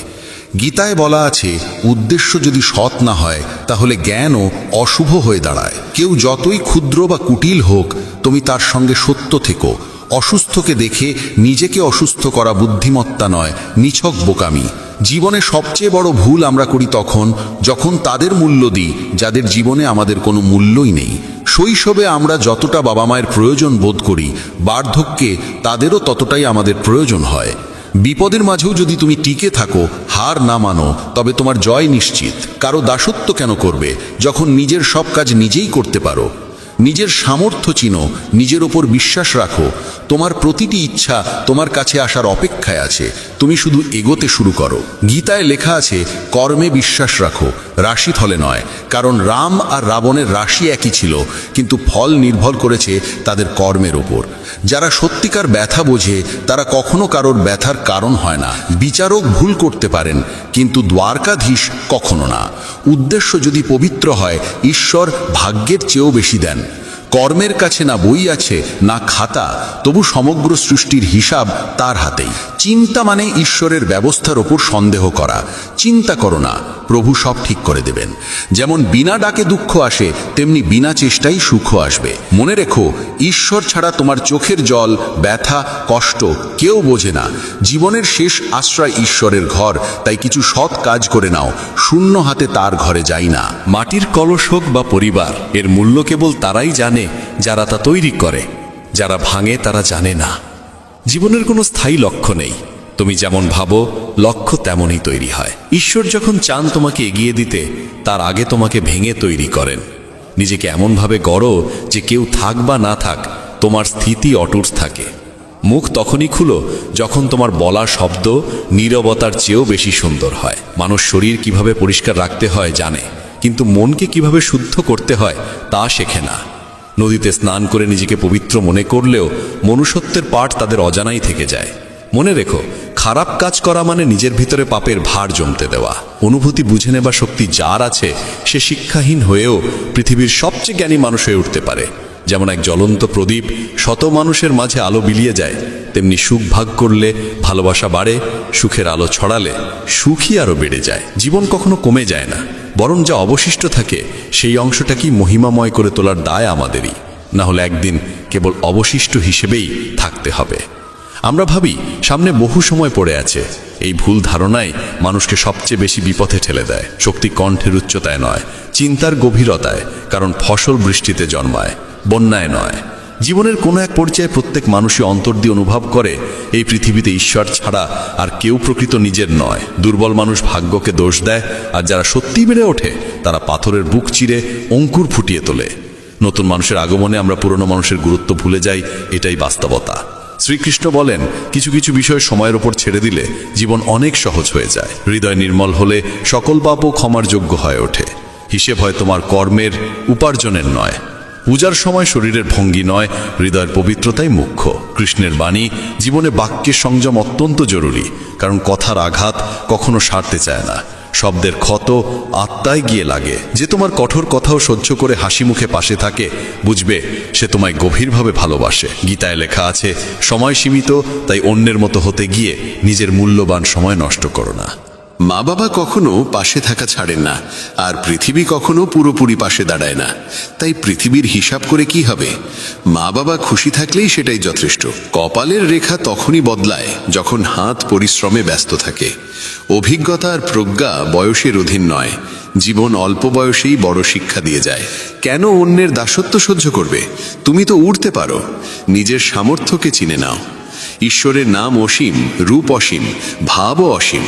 গীতায় বলা আছে, উদ্দেশ্য যদি সৎ না হয় তাহলে জ্ঞানও অশুভ হয়ে দাঁড়ায়। কেউ যতই ক্ষুদ্র বা কুটিল হোক, তুমি তার সঙ্গে সত্য থেকো। অসুস্থকে দেখে নিজেকে অসুস্থ করা বুদ্ধিমত্তা নয়, নিছক বোকামি। জীবনে সবচেয়ে বড় ভুল আমরা করি তখন যখন তাদের মূল্য দিই যাদের জীবনে আমাদের কোনো মূল্যই নেই। শৈশবে আমরা যতটা বাবা মায়ের প্রয়োজন বোধ করি, বার্ধক্যে তাদেরও ততটাই আমাদের প্রয়োজন হয়। বিপদের মাঝেও যদি তুমি টিকে থাকো, হার না মানো, তবে তোমার জয় নিশ্চিত। কারো দাসত্ব কেন করবে যখন নিজের সব কাজ নিজেই করতে পারো? নিজের সামর্থ্য চিনো, নিজের ওপর বিশ্বাস রাখো। তোমার প্রতিটি ইচ্ছা তোমার কাছে আসার অপেক্ষায় আছে, তুমি শুধু এগোতে শুরু করো। গীতায় লেখা আছে, কর্মে বিশ্বাস রাখো, রাশিফলে নয়। কারণ রাম আর রাবণের রাশি একই ছিল, কিন্তু ফল নির্ভর করেছে তাদের কর্মের ওপর। যারা সত্যিকার ব্যথা বোঝে তারা কখনো কারোর ব্যথার কারণ হয় না। বিচারক ভুল করতে পারেন, কিন্তু দ্বারকাধীশ কখনো না। উদ্দেশ্য যদি পবিত্র হয়, ঈশ্বর ভাগ্যের চেয়েও বেশি দেন। কর্মের কাছে না বই আছে না খাতা, তবু সমগ্র সৃষ্টির হিসাব তার হাতেই। চিন্তা মানে ঈশ্বরের ব্যবস্থার ওপর সন্দেহ করা। চিন্তা করো না, প্রভু সব ঠিক করে দেবেন। যেমন বিনা ডাকে দুঃখ আসে, তেমনি বিনা চেষ্টাই সুখ আসবে। মনে রেখো, ঈশ্বর ছাড়া তোমার চোখের জল, ব্যথা, কষ্ট কেউ বোঝে না। জীবনের শেষ আশ্রয় ঈশ্বরের ঘর, তাই কিছু সৎ কাজ করে নাও। শূন্য হাতে তার ঘরে যাই না। মাটির কলস হোক বা পরিবার, এর মূল্য কেবল তারাই জানে যারা তা তৈরি করে। যারা ভাঙে তারা জানে না। জীবনের কোনো স্থায়ী লক্ষ্য নেই, তুমি যেমন ভাবো লক্ষ্য তেমনই তৈরি হয়। ঈশ্বর যখন চান তোমাকে এগিয়ে দিতে, তার আগে তোমাকে ভেঙে তৈরি করেন। নিজেকে এমনভাবে গড়ো যে কেউ থাক বা না থাক, তোমার স্থিতি অটুট থাকে। মুখ তখনই খুলো যখন তোমার বলা শব্দ নীরবতার চেয়েও বেশি সুন্দর হয়। মানুষ শরীর কিভাবে পরিষ্কার রাখতে হয় জানে, কিন্তু মনকে কিভাবে শুদ্ধ করতে হয় তা শেখে না। নদীতে স্নান করে নিজেকে পবিত্র মনে করলেও মনুষ্যত্বের পাঠ তাদের অজানাই থেকে যায়। মনে রেখো, খারাপ কাজ করা মানে নিজের ভিতরে পাপের ভার জমতে দেওয়া। অনুভূতি বুঝে নেবার শক্তি যার আছে, সে শিক্ষাহীন হয়েও পৃথিবীর সবচেয়ে জ্ঞানী মানুষ হয়ে উঠতে পারে। যেমন এক জ্বলন্ত প্রদীপ শত মানুষের মাঝে আলো বিলিয়ে যায়, তেমনি সুখ ভাগ করলে ভালোবাসা বাড়ে, সুখের আলো ছড়ালে সুখই আরও বেড়ে যায়। জীবন কখনো কমে যায় না, বরং যা অবশিষ্ট থাকে সেই অংশটাকেই মহিমাময় করে তোলার দায় আমাদেরই, না হলে একদিন কেবল অবশিষ্ট হিসেবেই থাকতে হবে। আমরা ভাবি সামনে বহু সময় পড়ে আছে, এই ভুল ধারণাই মানুষকে সবচেয়ে বেশি বিপথে ঠেলে দেয়। শক্তি কণ্ঠের উচ্চতায় নয়, চিন্তার গভীরতায়, কারণ ফসল বৃষ্টিতে জন্মায়, বন্যায় নয়। জীবনের কোনো এক পর্যায়ে প্রত্যেক মানুষই অন্তর দিয়ে অনুভব করে এই পৃথিবীতে ঈশ্বর ছাড়া আর কেউ প্রকৃত নিজের নয়। দুর্বল মানুষ ভাগ্যকে দোষ দেয়, আর যারা সত্যি বেড়ে ওঠে তারা পাথরের বুক চিরে অঙ্কুর ফুটিয়ে তোলে। নতুন মানুষের আগমনে আমরা পুরনো মানুষের গুরুত্ব ভুলে যাই, এটাই বাস্তবতা। শ্রীকৃষ্ণ বলেন, কিছু কিছু বিষয় সময়ের ওপর ছেড়ে দিলে জীবন অনেক সহজ হয়ে যায়। হৃদয় নির্মল হলে সকল পাপও ক্ষমার যোগ্য হয়ে ওঠে। হিসেব হয় তোমার কর্মের, উপার্জনের নয়। পূজার সময় শরীরের ভঙ্গি নয়, হৃদয়ের পবিত্রতাই মুখ্য। কৃষ্ণের বাণী, জীবনে বাক্যের সংযম অত্যন্ত জরুরি, কারণ কথার আঘাত কখনো সারতে চায় না, শব্দের ক্ষত আত্মায় গিয়ে লাগে। যে তোমার কঠোর কথাও সহ্য করে হাসি মুখে পাশে থাকে, বুঝবে সে তোমায় গভীরভাবে ভালোবাসে। গীতায় লেখা আছে, সময় সীমিত, তাই অন্যের মতো হতে গিয়ে নিজের মূল্যবান সময় নষ্ট করো না। মা বাবা কখনো পাশে থাকা ছাড়েন না, আর পৃথিবী কখনো পুরোপুরি পাশে দাঁড়ায় না। তাই পৃথিবীর হিসাব করে কি হবে? মা বাবা খুশি থাকলেই সেটাই যথেষ্ট। কপালের রেখা তখনই বদলায় যখন হাত পরিশ্রমে ব্যস্ত থাকে। অভিজ্ঞতা আর প্রজ্ঞা বয়সের অধীন নয়, জীবন অল্প বয়সেই বড় শিক্ষা দিয়ে যায়। কেন অন্যের দাসত্ব সহ্য করবে? তুমি তো উড়তে পারো। নিজের সামর্থ্যকে চিনে নাও। ঈশ্বরের নাম অসীম, রূপ অসীম, ভাবও অসীম।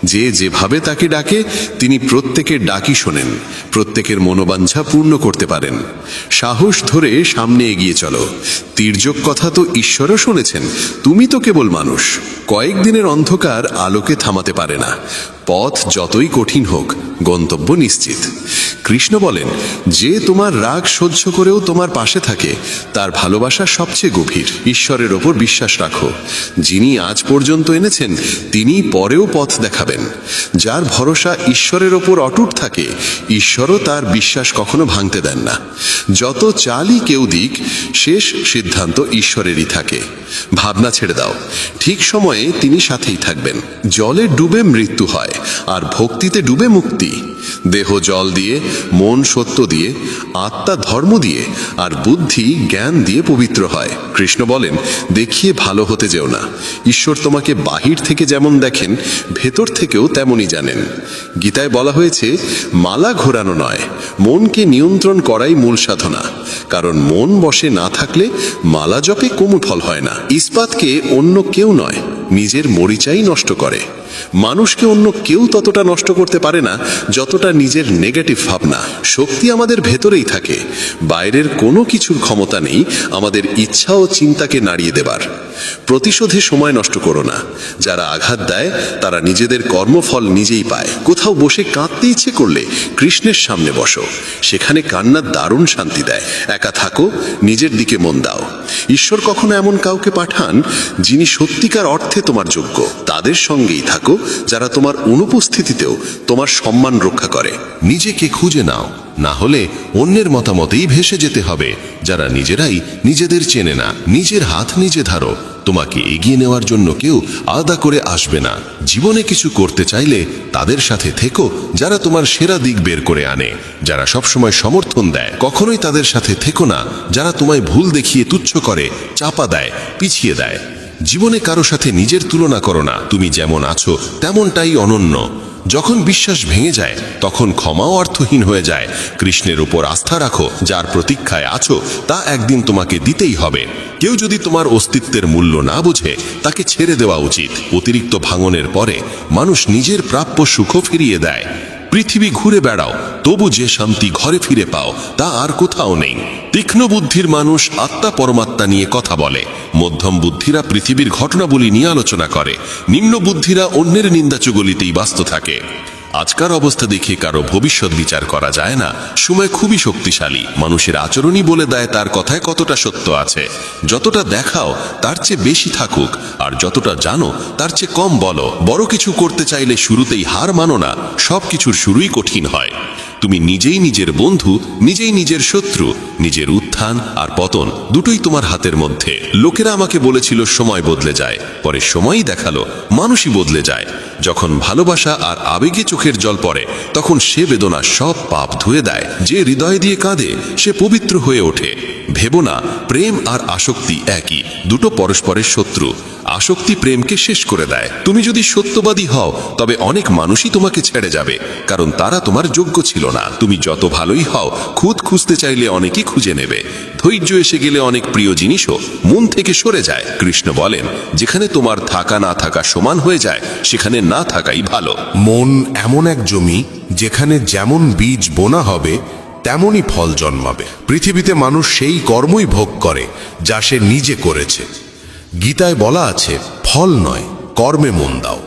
যে যেভাবে তাকে ডাকে তিনি প্রত্যেকের ডাকই শোনেন, প্রত্যেকের মনোবাঞ্ছা পূর্ণ করতে পারেন। সাহস ধরে সামনে এগিয়ে চলো। তির্যক কথা তো ঈশ্বরও শুনেছেন, তুমি তো কেবল মানুষ। কয়েকদিনের অন্ধকার আলোকে থামাতে পারে না। পথ যতই কঠিন হোক, গন্তব্য নিশ্চিত। কৃষ্ণ বলেন, যে তোমার রাগ সহ্য করেও তোমার পাশে থাকে তার ভালোবাসা সবচেয়ে গভীর। ঈশ্বরের ওপর বিশ্বাস রাখো। যিনি আজ পর্যন্ত এনেছেন তিনি পরেও পথ দেখাবেন। যার ভরসা ঈশ্বরের ওপর অটুট থাকে, ঈশ্বরও তার বিশ্বাস কখনো ভাঙতে দেন না। যত চালই কেউ দিক, শেষ সিদ্ধান্ত ঈশ্বরেরই থাকে। ভাবনা ছেড়ে দাও, ঠিক সময়ে তিনি সাথেই থাকবেন। জলে ডুবে মৃত্যু হয়, আর ভক্তিতে ডুবে মুক্তি। দেহ জল দিয়ে, মন সত্য দিয়ে, আত্মা ধর্ম দিয়ে, আর বুদ্ধি জ্ঞান দিয়ে পবিত্র হয়। কৃষ্ণ বলেন, দেখিয়ে ভালো হতে যেও না। ঈশ্বর তোমাকে বাহির থেকে যেমন দেখেন, ভেতর থেকেও তেমনই জানেন। গীতায় বলা হয়েছে, মালা ঘোরানো নয়, মনকে নিয়ন্ত্রণ করাই মূল সাধনা। কারণ মন বশে না থাকলে মালা জপে কোনো ফল হয় না। ইস্পাতকে অন্য কেউ নয়, নিজের মরিচাই নষ্ট করে। মানুষকে অন্য কেউ ততটা নষ্ট করতে পারে না যতটা নিজের নেগেটিভ ভাবনা। শক্তি আমাদের ভেতরেই থাকে, বাইরের কোনো কিছুর ক্ষমতা নেই আমাদের ইচ্ছা ও চিন্তাকে নাড়িয়ে দেবার। প্রতিশোধে সময় নষ্ট করো না। যারা আঘাত দেয় তারা নিজেদের কর্মফল নিজেই পায়। কোথাও বসে কাঁদতে ইচ্ছে করলে কৃষ্ণের সামনে বসো, সেখানে কান্না দারুণ শান্তি দেয়। একা থাকো, নিজের দিকে মন দাও। ঈশ্বর কখনো এমন কাউকে পাঠান যিনি সত্যিকার অর্থে তোমার যোগ্য। তাদের সঙ্গেই থাকো যারা তোমার অনুপস্থিতিতেও তোমার সম্মান রক্ষা করে। নিজেকে খুঁজে নাও, না হলে অন্যের মতামতেই ভেসে যেতে হবে। যারা নিজেরাই নিজেদের চেনে না, নিজের হাত নিজে ধরো। তোমাকে এগিয়ে নেওয়ার জন্য কেউ আলাদা করে আসবে না। জীবনে কিছু করতে চাইলে তাদের সাথে থেকো যারা তোমার সেরা দিক বের করে আনে, যারা সবসময় সমর্থন দেয়। কখনোই তাদের সাথে থেকো না যারা তোমায় ভুল দেখিয়ে তুচ্ছ করে, চাপা দেয়, পিছিয়ে দেয়। জীবনে কারো সাথে নিজের তুলনা করো না। তুমি যেমন আছো তেমনটাই অনন্য। যখন বিশ্বাস ভেঙে যায় তখন ক্ষমাও অর্থহীন হয়ে যায়। কৃষ্ণের উপর আস্থা রাখো। যার প্রতীক্ষায় আছো তা একদিন তোমাকে দিতেই হবে। কেউ যদি তোমার অস্তিত্বের মূল্য না বোঝে তাকে ছেড়ে দেওয়া উচিত। অতিরিক্ত ভাঙনের পরে মানুষ নিজের প্রাপ্য সুখও ফিরিয়ে দেয়। পৃথিবী ঘুরে বেড়াও, তবু যে শান্তি ঘরে ফিরে পাও তা আর কোথাও নেই। তীক্ষ্ণ বুদ্ধির মানুষ আত্মা পরমাত্মা নিয়ে কথা বলে। মধ্যম বুদ্ধিরা পৃথিবীর ঘটনাবলী নিয়ে আলোচনা করে। নিম্ন বুদ্ধিরা অন্যের নিন্দাচুগলিতেই ব্যস্ত থাকে। আজকার অবস্থা দেখে কারো ভবিষ্যৎ বিচার করা যায় না। সময় খুবই শক্তিশালী। মানুষের আচরণই বলে দেয় তার কথায় কতটা সত্য আছে। যতটা দেখাও তার চেয়ে বেশি থাকুক, আর যতটা জানো তার চেয়ে কম বলো। বড় কিছু করতে চাইলে শুরুতেই হার মানো না। সব কিছুর শুরুই কঠিন হয়। তুমি নিজেই নিজের বন্ধু, নিজেই নিজের শত্রু। নিজের উত্থান আর পতন দুটোই তোমার হাতের মধ্যে। লোকেরা আমাকে বলেছিল সময় বদলে যায়, পরে সময়ই দেখালো মানুষই বদলে যায়। যখন ভালোবাসা আর আবেগে চোখের জল পড়ে, তখন সে বেদনা সব পাপ ধুয়ে দেয়। যে হৃদয় দিয়ে কাঁদে সে পবিত্র হয়ে ওঠে। ভেবো না প্রেম আর আসক্তি একই, দুটো পরস্পরের শত্রু। আসক্তি প্রেমকে শেষ করে দেয়। তুমি যদি সত্যবাদী হও, তবে অনেক মানুষই তোমাকে ছেড়ে যাবে, কারণ তারা তোমার যোগ্য ছিল না। তুমি যত ভালোই হও, খুদ খুঁজতে চাইলে অনেকেই খুঁজে নেবে। ধৈর্য এসে গেলে অনেক প্রিয় জিনিসও মন থেকে সরে যায়। কৃষ্ণ বলেন, যেখানে তোমার থাকা না থাকা সমান হয়ে যায়, সেখানে না থাকাই ভালো। মন এমন এক জমি, যেখানে যেমন বীজ বোনা হবে তেমনই ফল জন্মাবে। পৃথিবীতে মানুষ সেই কর্মই ভোগ করে যা সে নিজে করেছে। গীতায় বলা আছে, ফল নয় কর্মে মন দাও।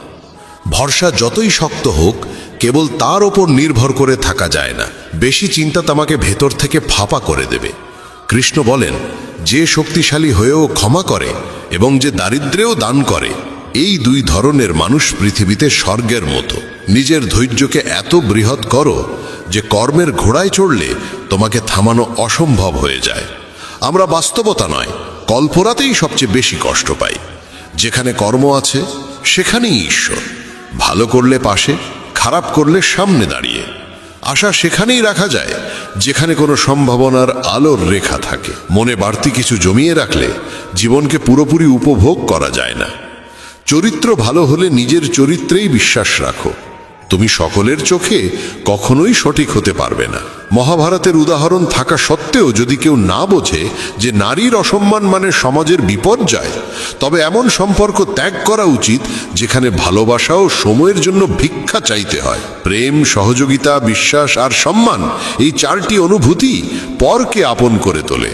ভরসা যতই শক্ত হোক, কেবল তার ওপর নির্ভর করে থাকা যায় না। বেশি চিন্তা তোমাকে ভেতর থেকে ফাঁপা করে দেবে। কৃষ্ণ বলেন, যে শক্তিশালী হয়েও ক্ষমা করে এবং যে দারিদ্র্যেও দান করে, এই দুই ধরনের মানুষ পৃথিবীতে স্বর্গের মতো। নিজের ধৈর্যকে এত বৃহৎ করো যে কর্মের ঘোড়ায় চড়লে তোমাকে থামানো অসম্ভব হয়ে যায়। আমরা বাস্তবতা নয়, কল্পনাতেই সবচেয়ে বেশি কষ্ট পাই। যেখানে কর্ম আছে সেখানেই ঈশ্বর। ভালো করলে পাশে, খারাপ করলে সামনে দাঁড়িয়ে। আশা সেখানেই রাখা যায় যেখানে কোনো সম্ভাবনার আলোর রেখা থাকে। মনে বাড়তি কিছু জমিয়ে রাখলে জীবনকে পুরোপুরি উপভোগ করা যায় না। চরিত্র ভালো হলে নিজের চরিত্রেই বিশ্বাস রাখো। তুমি সকলের চোখে কখনোই সঠিক হতে পারবে না। মহাভারতের উদাহরণ থাকা সত্ত্বেও যদি কেউ না বোঝে যে নারীর অসম্মান মানে সমাজের বিপর্যয়, তবে এমন সম্পর্ক ত্যাগ করা উচিত যেখানে ভালোবাসা ও সময়ের জন্য ভিক্ষা চাইতে হয়। প্রেম, সহযোগিতা, বিশ্বাস আর সম্মান, এই চারটি অনুভূতি পরকে আপন করে তোলে।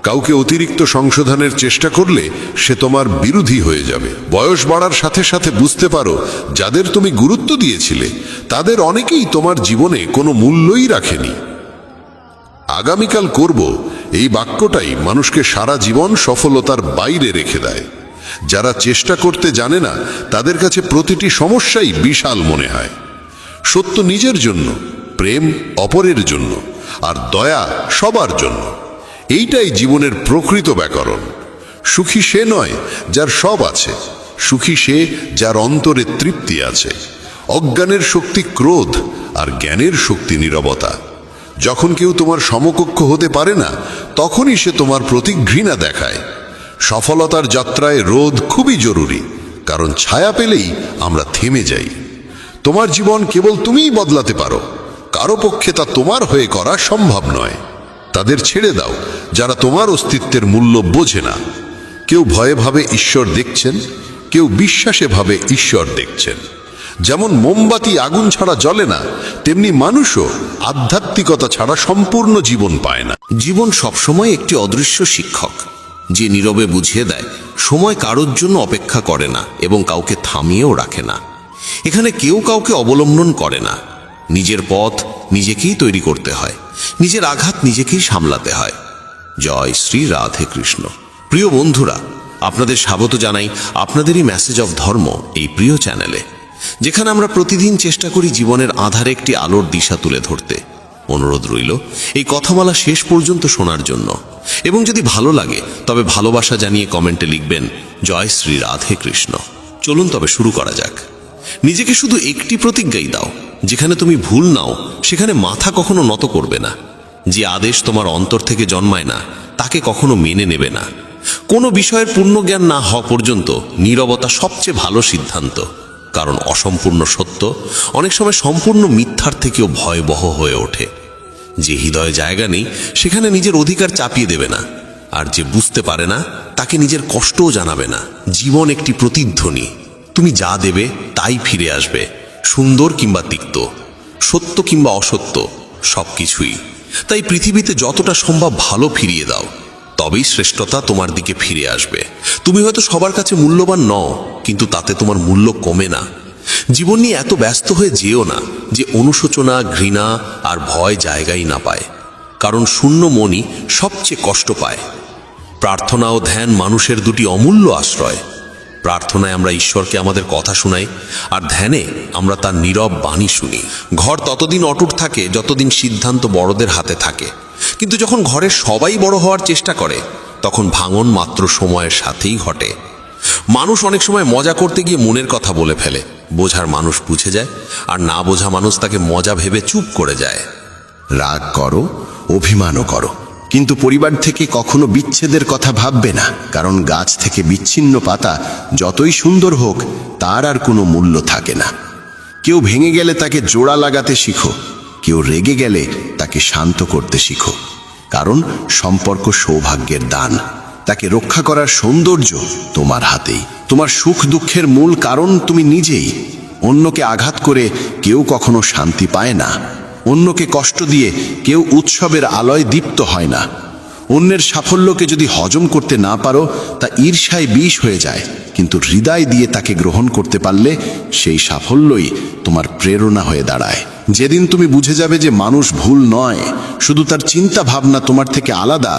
কাউকে অতিরিক্ত সংশোধনের চেষ্টা করলে সে তোমার বিরোধী হয়ে যাবে। বয়স বাড়ার সাথে সাথে বুঝতে পারো, যাদের তুমি গুরুত্ব দিয়েছিলে তাদের অনেকেই তোমার জীবনে কোনো মূল্যই রাখেনি। আগামীকাল করব, এই বাক্যটাই মানুষকে সারা জীবন সফলতার বাইরে রেখে দেয়। যারা চেষ্টা করতে জানে না, তাদের কাছে প্রতিটি সমস্যাই বিশাল মনে হয়। সত্য নিজের জন্য, প্রেম অপরের জন্য, আর দয়া সবার জন্য। এইটাই জীবনের প্রকৃত ব্যাকরণ। সুখী সে নয় যার সব আছে, সুখী সে যার অন্তরে তৃপ্তি আছে। অজ্ঞানের শক্তি ক্রোধ, আর জ্ঞানের শক্তি নীরবতা। যখন কেউ তোমার সমকক্ষ হতে পারে না, তখনই সে তোমার প্রতি ঘৃণা দেখায়। সফলতার যাত্রায় রোধ খুবই জরুরি, কারণ ছায়া পেলেই আমরা থেমে যাই। তোমার জীবন কেবল তুমিই বদলাতে পারো, কারো পক্ষে তা তোমার হয়ে করা সম্ভব নয়। তাদের ছেড়ে দাও যারা তোমার অস্তিত্বের মূল্য বোঝে না। কেউ ভয়ে ভাবে ঈশ্বর দেখছেন, কেউ বিশ্বাসে ভাবে ঈশ্বর দেখছেন। যেমন মোমবাতি আগুন ছাড়া জ্বলে না, তেমনি মানুষও আধ্যাত্মিকতা ছাড়া সম্পূর্ণ জীবন পায় না। জীবন সবসময় একটি অদৃশ্য শিক্ষক, যে নীরবে বুঝিয়ে দেয় সময় কারোর জন্য অপেক্ষা করে না এবং কাউকে থামিয়েও রাখে না। এখানে কেউ কাউকে অবলম্বন করে না। নিজের পথ নিজেকেই তৈরি করতে হয়, নিজের আঘাত নিজেকেই সামলাতে হয়। জয় শ্রী রাধে কৃষ্ণ। প্রিয় বন্ধুরা, আপনাদের স্বাগত জানাই আপনাদেরই মেসেজ অফ ধর্ম এই প্রিয় চ্যানেলে, যেখানে আমরা প্রতিদিন চেষ্টা করি জীবনের আধারে একটি আলোর দিশা তুলে ধরতে। অনুরোধ রইল এই কথামালা শেষ পর্যন্ত শোনার জন্য, এবং যদি ভালো লাগে তবে ভালোবাসা জানিয়ে কমেন্টে লিখবেন জয় শ্রী রাধে কৃষ্ণ। চলুন তবে শুরু করা যাক। নিজেকে শুধু একটি প্রতিজ্ঞাই দাও, যেখানে তুমি ভুল নাও সেখানে মাথা কখনো নত করবে না। যে আদেশ তোমার অন্তর থেকে জন্মায় না, তাকে কখনো মেনে নেবে না। কোনো বিষয়ের পূর্ণ জ্ঞান না হওয়া পর্যন্ত নীরবতা সবচেয়ে ভালো সিদ্ধান্ত, কারণ অসম্পূর্ণ সত্য অনেক সময় সম্পূর্ণ মিথ্যার থেকেও ভয়াবহ হয়ে ওঠে। যে হৃদয়ে জায়গা নেই সেখানে নিজের অধিকার চাপিয়ে দেবে না, আর যে বুঝতে পারে না তাকে নিজের কষ্টও জানাবে না। জীবন একটি প্রতিধ্বনি, তুমি যা দেবে তাই ফিরে আসবে, সুন্দর কিংবা তিক্ত, সত্য কিংবা অসত্য, সবকিছুই। তাই পৃথিবীতে যতটা সম্ভব ভালো ফিরিয়ে দাও, তবেই শ্রেষ্ঠতা তোমার দিকে ফিরে আসবে। তুমি হয়তো সবার কাছে মূল্যবান নও, কিন্তু তাতে তোমার মূল্য কমে না। জীবন নিয়ে এত ব্যস্ত হয়ে যেও না যে অনুশোচনা, ঘৃণা আর ভয় জায়গাই না পায়, কারণ শূন্য মনই সবচেয়ে কষ্ট পায়। প্রার্থনা ও ধ্যান মানুষের দুটি অমূল্য আশ্রয়। প্রার্থনায় আমরা ঈশ্বরকে আমাদের কথা শোনাই, আর ধ্যানে আমরা তার নীরব বাণী শুনি। ঘর ততদিন অটুট থাকে যতদিন সিদ্ধান্ত বড়দের হাতে থাকে, কিন্তু যখন ঘরের সবাই বড় হওয়ার চেষ্টা করে তখন ভাঙন মাত্র সময়ের সাথেই ঘটে। মানুষ অনেক সময় মজা করতে গিয়ে মনের কথা বলে ফেলে, বোঝার মানুষ বুঝে যায়, আর না বোঝা মানুষ তাকে মজা ভেবে চুপ করে যায়। রাগ করো, অভিমানও করো, কিন্তু পরিবার থেকে কখনো বিচ্ছেদের কথা ভাববে না, কারণ গাছ থেকে বিচ্ছিন্ন পাতা যতই সুন্দর হোক তার আর কোনো মূল্য থাকে না। কেউ ভেঙে গেলে তাকে জোড়া লাগাতে শিখো, কেউ রেগে গেলে তাকে শান্ত করতে শিখো, কারণ সম্পর্ক সৌভাগ্যের দান। তাকে রক্ষা করার সৌন্দর্য তোমার হাতেই। তোমার সুখ দুঃখের মূল কারণ তুমি নিজেই। অন্যকে আঘাত করে কেউ কখনো শান্তি পায় না, অন্যকে কষ্ট দিয়ে কেউ উৎসবের আলোয় দীপ্ত হয় না। অন্যের সাফল্যকে যদি হজম করতে না পারো তা ঈর্ষায় বিষ হয়ে যায়, কিন্তু হৃদয় দিয়ে তাকে গ্রহণ করতে পারলে সেই সাফল্যই তোমার প্রেরণা হয়ে দাঁড়ায়। যেদিন তুমি বুঝে যাবে যে মানুষ ভুল নয়, শুধু তার চিন্তা ভাবনা তোমার থেকে আলাদা,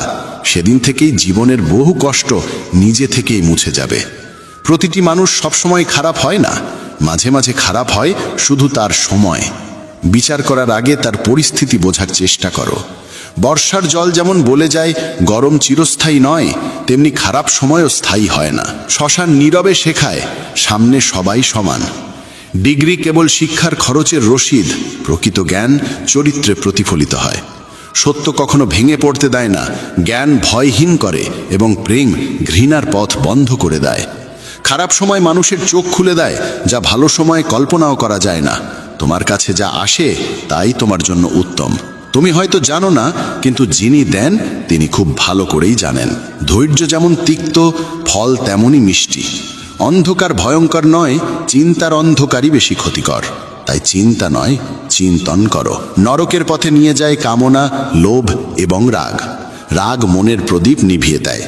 সেদিন থেকেই জীবনের বহু কষ্ট নিজে থেকেই মুছে যাবে। প্রতিটি মানুষ সবসময় খারাপ হয় না, মাঝে মাঝে খারাপ হয় শুধু তার সময়। বিচার করার আগে তার পরিস্থিতি বোঝার চেষ্টা করো। বর্ষার জল যেমন বলে যায় গরম চিরস্থায়ী নয়, তেমনি খারাপ সময়ও স্থায়ী হয় না। শ্মশান নীরবে শেখায় সামনে সবাই সমান। ডিগ্রি কেবল শিক্ষার খরচের রসিদ, প্রকৃত জ্ঞান চরিত্রে প্রতিফলিত হয়। সত্য কখনো ভেঙে পড়তে দেয় না, জ্ঞান ভয়হীন করে এবং প্রেম ঘৃণার পথ বন্ধ করে দেয়। খারাপ সময় মানুষের চোখ খুলে দেয়, যা ভালো সময় কল্পনাও করা যায় না। তোমার কাছে যা আসে তাই তোমার জন্য উত্তম। তুমি হয়তো জানো না, কিন্তু যিনি দেন তিনি খুব ভালো করেই জানেন। ধৈর্য যেমন তিক্ত, ফল তেমনই মিষ্টি। অন্ধকার ভয়ঙ্কর নয়, চিন্তার অন্ধকারই বেশি ক্ষতিকর। তাই চিন্তা নয়, চিন্তন করো। নরকের পথে নিয়ে যায় কামনা, লোভ এবং রাগ। রাগ মনের প্রদীপ নিভিয়ে দেয়।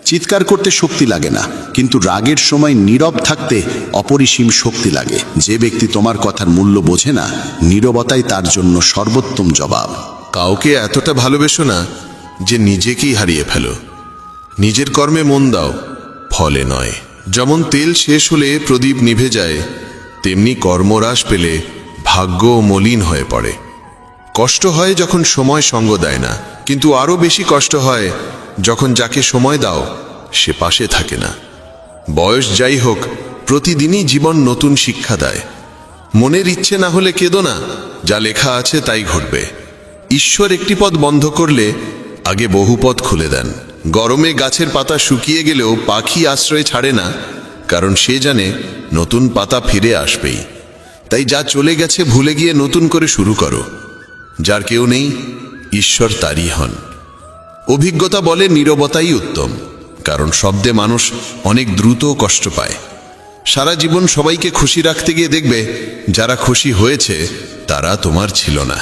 চিৎকার করতে শক্তি লাগে না, কিন্তু রাগের সময় নীরব থাকতে অপরিসীম শক্তি লাগে। যে ব্যক্তি তোমার কথার মূল্য বোঝে না, নীরবতাই তার জন্য সর্বোত্তম জবাব। কাউকে এতটা ভালোবেসো না যে নিজেকেই হারিয়ে ফেলো। নিজের কর্মে মন দাও, ফলে নয়। যেমন তেল শেষ হলে প্রদীপ নিভে যায়, তেমনি কর্মরাশ পেলে ভাগ্য মলিন হয়ে পড়ে। কষ্ট হয় যখন সময় সঙ্গ দেয় না, কিন্তু আরও বেশি কষ্ট হয় যখন যাকে সময় দাও সে পাশে থাকে না। বয়স যাই হোক, প্রতিদিনই জীবন নতুন শিক্ষা দেয়। মনের ইচ্ছে না হলে কেঁদো না, যা লেখা আছে তাই ঘটবে। ঈশ্বর একটি পথ বন্ধ করলে আগে বহু পথ খুলে দেন। গরমে গাছের পাতা শুকিয়ে গেলেও পাখি আশ্রয় ছাড়ে না, কারণ সে জানে নতুন পাতা ফিরে আসবেই। তাই যা চলে গেছে ভুলে গিয়ে নতুন করে শুরু করো। যার কেউ নেই, ঈশ্বর তারই হন। অভিজ্ঞতা বলে নীরবতাই উত্তম, কারণ শব্দে মানুষ অনেক দ্রুত কষ্ট পায়। সারা জীবন সবাইকে খুশি রাখতে গিয়ে দেখবে যারা খুশি হয়েছে তারা তোমার ছিল না,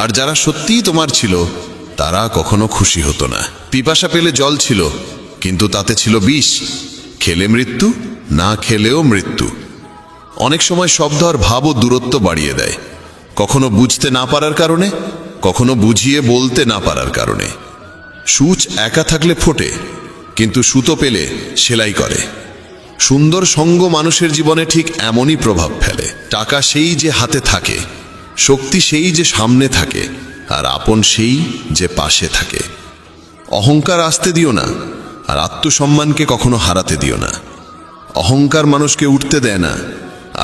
আর যারা সত্যিই তোমার ছিল তারা কখনো খুশি হতো না। পিপাসা পেলে জল ছিল, কিন্তু তাতে ছিল বিষ। খেলে মৃত্যু, না খেলেও মৃত্যু। অনেক সময় শব্দ আর ভাবও দূরত্ব বাড়িয়ে দেয়, কখনো বুঝতে না পারার কারণে, কখনো বুঝিয়ে বলতে না পারার কারণে। সূচ একা থাকলে ফোটে, কিন্তু সুতো পেলে সেলাই করে। সুন্দর সঙ্গ মানুষের জীবনে ঠিক এমনই প্রভাব ফেলে। টাকা সেই যে হাতে থাকে, শক্তি সেই যে সামনে থাকে, আর আপন সেই যে পাশে থাকে। অহংকার আসতে দিও না, আর আত্মসম্মানকে কখনো হারাতে দিও না। অহংকার মানুষকে উঠতে দেয় না,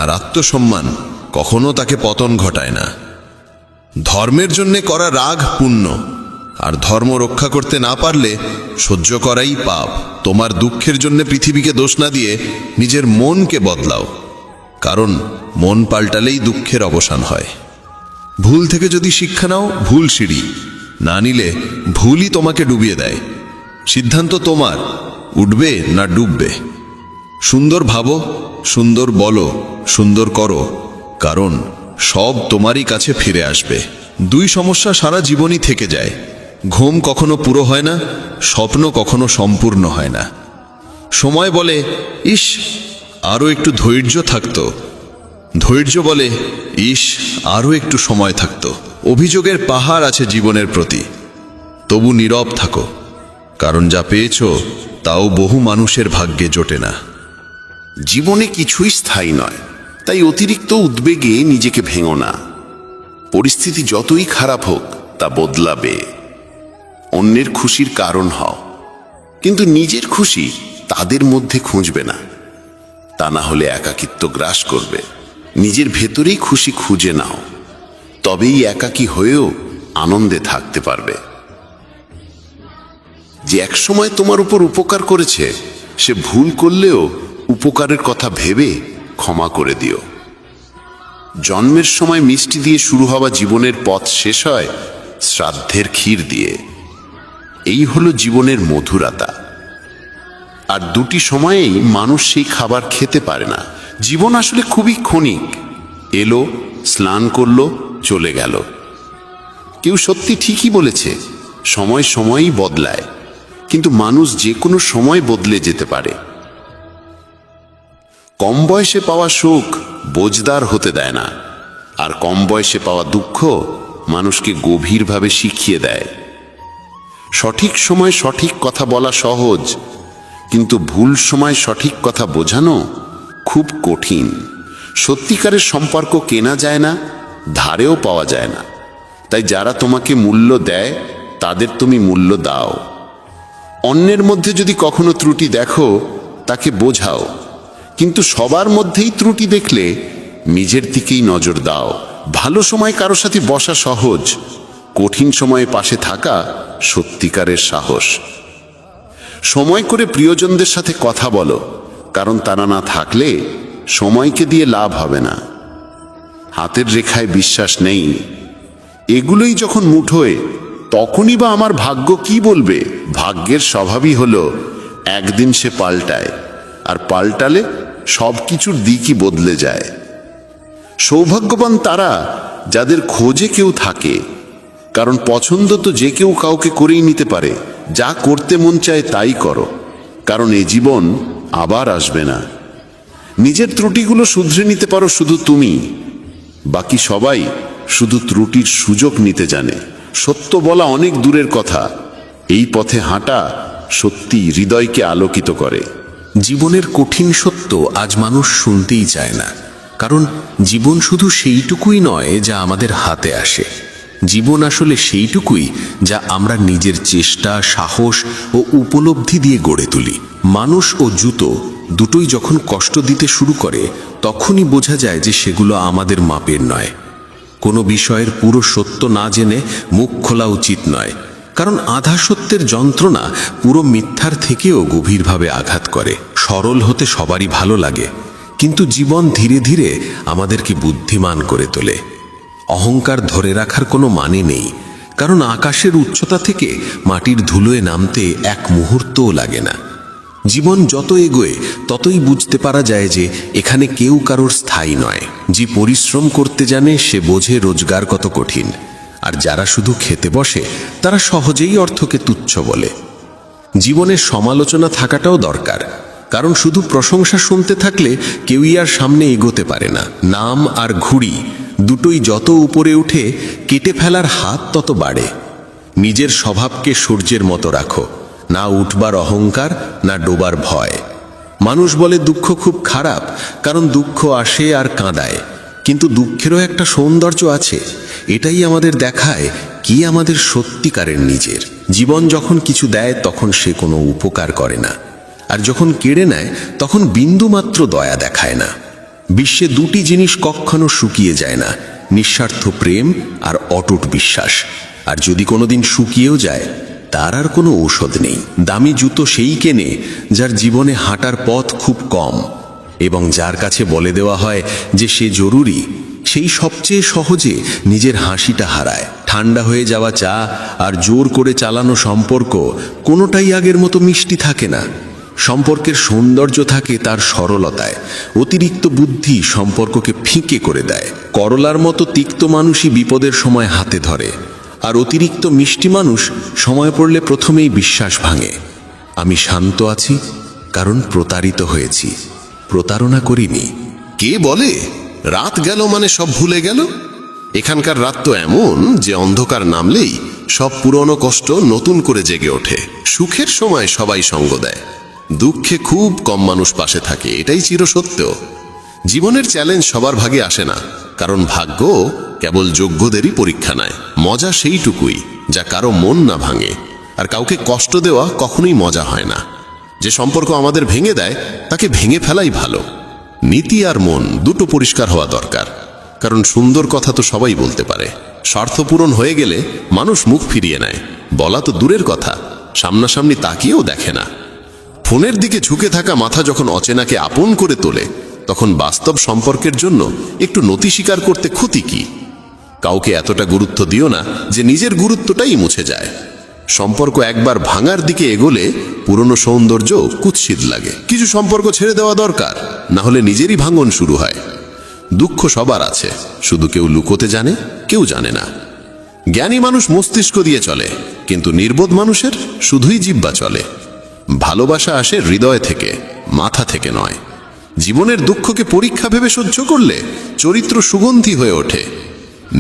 আর আত্মসম্মান কখনো তাকে পতন ঘটায় না। ধর্মের জন্যে করা রাগ পুণ্য, আর ধর্ম রক্ষা করতে না পারলে সহ্য করাই পাপ। তোমার দুঃখের জন্য পৃথিবীকে দোষ না দিয়ে নিজের মনকে বদলাও, কারণ মন পাল্টালেই দুঃখের অবসান হয়। ভুল থেকে যদি শিক্ষা নাও, ভুল সিঁড়ি না নিলে ভুলই তোমাকে ডুবিয়ে দেয়। সিদ্ধান্ত তোমার, উঠবে না ডুববে। সুন্দর ভাবো, সুন্দর বলো, সুন্দর করো, কারণ সব তোমারই কাছে ফিরে আসবে। দুই সমস্যা সারা জীবনই থেকে যায়। ঘুম কখনো পুরো হয় না, স্বপ্ন কখনো সম্পূর্ণ হয় না। সময় বলে ইস আরও একটু ধৈর্য থাকতো, ধৈর্য বলে ইস আরও একটু সময় থাকতো। অভিযোগের পাহাড় আছে জীবনের প্রতি, তবু নীরব থাকো, কারণ যা পেয়েছো তাও বহু মানুষের ভাগ্যে জোটে না। জীবনে কিছুই স্থায়ী নয়, তাই অতিরিক্ত উদ্বেগে নিজেকে ভেঙো না। পরিস্থিতি যতই খারাপ হোক তা বদলাবে। অন্যের খুশির কারণ হও, কিন্তু নিজের খুশি তাদের মধ্যে খুঁজবে না, তা না হলে একাকিত্ব গ্রাস করবে। নিজের ভেতরেই খুশি খুঁজে নাও, তবেই একাকী হয়েও আনন্দে থাকতে পারবে। যে একসময় তোমার উপর উপকার করেছে, সে ভুল করলেও উপকারের কথা ভেবে ক্ষমা করে দিও। জন্মের সময় মিষ্টি দিয়ে শুরু হওয়া জীবনের পথ শেষ হয় শ্রাদ্ধের ক্ষীর দিয়ে। এই হলো জীবনের মধুরতা। আর দুটি সময়েই মানুষ সেই খাবার খেতে পারে না। জীবন আসলে খুবই ক্ষণিক, এলো, স্নান করলো, চলে গেল। কেউ সত্যি ঠিকই বলেছে, সময় সময়ই বদলায়, কিন্তু মানুষ যে কোনো সময় বদলে যেতে পারে। কম বয়সে পাওয়া সুখ বোঝদার হতে দেয় না, আর কম বয়সে পাওয়া দুঃখ মানুষকে গভীরভাবে শিখিয়ে দেয়। সঠিক সময় সঠিক কথা বলা সহজ, কিন্তু ভুল সময় সঠিক কথা বোঝানো খুব কঠিন। সত্যিকারের সম্পর্ক কেনা যায় না, ধারেও পাওয়া যায় না। তাই যারা তোমাকে মূল্য দেয় তাদের তুমি মূল্য দাও। অন্যের মধ্যে যদি কখনো ত্রুটি দেখো তাকে বোঝাও, কিন্তু সবার মধ্যেই ত্রুটি দেখলে নিজের দিকেই নজর দাও। ভালো সময় কারো সাথে বসা সহজ, কঠিন সময়ে পাশে থাকা সত্যিকারের সাহস। সময় করে প্রিয়জনদের সাথে কথা বলো, কারণ তারা না থাকলে সময়কে দিয়ে লাভ হবে না। হাতের রেখায় বিশ্বাস নেই, এগুলোই যখন মুঠোয় তখনই বা আমার ভাগ্য কি বলবে। ভাগ্যের স্বভাবই হলো একদিন সে পাল্টায়, আর পাল্টালে সব কিছুর দিকই বদলে যায়। সৌভাগ্যবান তারা যাদের খোঁজে কেউ থাকে, কারণ পছন্দ তো যে কেউ কাউকে করেই নিতে পারে। যা করতে মন চায় তাই করো, কারণ এ জীবন আবার আসবে না। নিজের ত্রুটিগুলো শুধরে নিতে পারো শুধু তুমি, বাকি সবাই শুধু ত্রুটির সুযোগ নিতে জানে। সত্য বলা অনেক দূরের কথা, এই পথে হাঁটা সত্যি হৃদয়কে আলোকিত করে। জীবনের কঠিন সত্য আজ মানুষ শুনতেই চায় না, কারণ জীবন শুধু সেইটুকুই নয় যা আমাদের হাতে আসে। জীবন আসলে সেইটুকুই যা আমরা নিজের চেষ্টা, সাহস ও উপলব্ধি দিয়ে গড়ে তুলি। মানুষ ও জুতো দুটোই যখন কষ্ট দিতে শুরু করে, তখনই বোঝা যায় যে সেগুলো আমাদের মাপের নয়। কোনো বিষয়ের পুরো সত্য না জেনে মুখ খোলা উচিত নয়, কারণ আধা সত্যের যন্ত্রণা পুরো মিথ্যার থেকেও গভীরভাবে আঘাত করে। সরল হতে সবারই ভালো লাগে, কিন্তু জীবন ধীরে ধীরে আমাদেরকে বুদ্ধিমান করে তোলে। অহংকার ধরে রাখার কোনো মানে নেই, কারণ আকাশের উচ্চতা থেকে মাটির ধুলোয় নামতে এক মুহূর্তও লাগে না। জীবন যত এগোয় ততই বুঝতে পারা যায় যে এখানে কেউ কারোর স্থায়ী নয়। যে পরিশ্রম করতে জানে সে বোঝে রোজগার কত কঠিন, আর যারা শুধু খেতে বসে তারা সহজেই অর্থকে তুচ্ছ বলে। জীবনের সমালোচনা থাকাটাও দরকার, কারণ শুধু প্রশংসা শুনতে থাকলে কেউই আর সামনে এগোতে পারে না। নাম আর ঘুড়ি দুটোই যত উপরে উঠে, কেটে ফেলার হাত তত বাড়ে। নিজের স্বভাবকে সূর্যের মতো রাখো, না উঠবার অহংকার, না ডোবার ভয়। মানুষ বলে দুঃখ খুব খারাপ, কারণ দুঃখ আসে আর কাঁদায়, কিন্তু দুঃখেরও একটা সৌন্দর্য আছে। এটাই আমাদের দেখায় কি আমাদের সত্যিকারের নিজের। জীবন যখন কিছু দেয় তখন সে কোনো উপকার করে না, আর যখন কেড়ে নেয় তখন বিন্দুমাত্র দয়া দেখায় না। বিশ্বে দুটি জিনিস কখনো শুকিয়ে যায় না, নিঃস্বার্থ প্রেম আর অটুট বিশ্বাস। আর যদি কোনোদিন শুকিয়েও যায়, তার আর কোনো ঔষধ নেই। দামি জুতো সেই কেনে যার জীবনে হাঁটার পথ খুব কম, এবং যার কাছে বলে দেওয়া হয় যে সে জরুরি, সেই সবচেয়ে সহজে নিজের হাসিটা হারায়। ঠান্ডা হয়ে যাওয়া চা আর জোর করে চালানো সম্পর্ক কোনোটাই আগের মতো মিষ্টি থাকে না। সম্পর্কের সৌন্দর্য থাকে তার সরলতায়। অতিরিক্ত বুদ্ধি সম্পর্ককে ফিকে করে দেয়। করলার মতো তিক্ত মানুষই বিপদের সময় হাতে ধরে, আর অতিরিক্ত মিষ্টি মানুষ সময় পড়লে প্রথমেই বিশ্বাস ভাঙে। আমি শান্ত আছি কারণ প্রতারিত হয়েছি, প্রতারণা করিনি। কে বলে রাত গেল মানে সব ভুলে গেল? এখানকার রাত তো এমন যে অন্ধকার নামলেই সব পুরনো কষ্ট নতুন করে জেগে ওঠে। সুখের সময় সবাই সঙ্গ দেয়, দুঃখে খুব কম মানুষ পাশে থাকে, এটাই চিরসত্য। জীবনের চ্যালেঞ্জ সবার ভাগে আসে না, কারণ ভাগ্য কেবল যোগ্যদেরই পরীক্ষা নেয়। মজা সেইটুকুই যা কারো মন না ভাঙে, আর কাউকে কষ্ট দেওয়া কখনোই মজা হয় না। যে সম্পর্ক আমাদের ভেঙে দেয় তাকে ভেঙে ফেলাই ভালো। নীতি আর মন দুটো পরিষ্কার হওয়া দরকার, কারণ সুন্দর কথা তো সবাই বলতে পারে, স্বার্থ পূরণ হয়ে গেলে মানুষ মুখ ফিরিয়ে নেয়। বলা তো দূরের কথা, সামনাসামনি তাকিয়েও দেখে না। ফোনের দিকে ঝুঁকে থাকা মাথা যখন অচেনাকে আপন করে তোলে, তখন বাস্তব সম্পর্কের জন্য একটু নতি স্বীকার করতে ক্ষতি কি? কাউকে এতটা গুরুত্ব দিও না যে নিজের গুরুত্বটাই মুছে যায়। সম্পর্ক একবার ভাঙার দিকে এগোলে পুরনো সৌন্দর্য কুৎসিত লাগে। কিছু সম্পর্ক ছেড়ে দেওয়া দরকার, না হলে নিজেরই ভাঙন শুরু হয়। দুঃখ সবার আছে, শুধু কেউ লুকোতে জানে, কেউ জানে না। জ্ঞানী মানুষ মস্তিষ্ক দিয়ে চলে, কিন্তু নির্বোধ মানুষের শুধুই জিহ্বা চলে। ভালোবাসা আসে হৃদয় থেকে, মাথা থেকে নয়। জীবনের দুঃখকে পরীক্ষা ভেবে সহ্য করলে চরিত্র সুগন্ধি হয়ে ওঠে।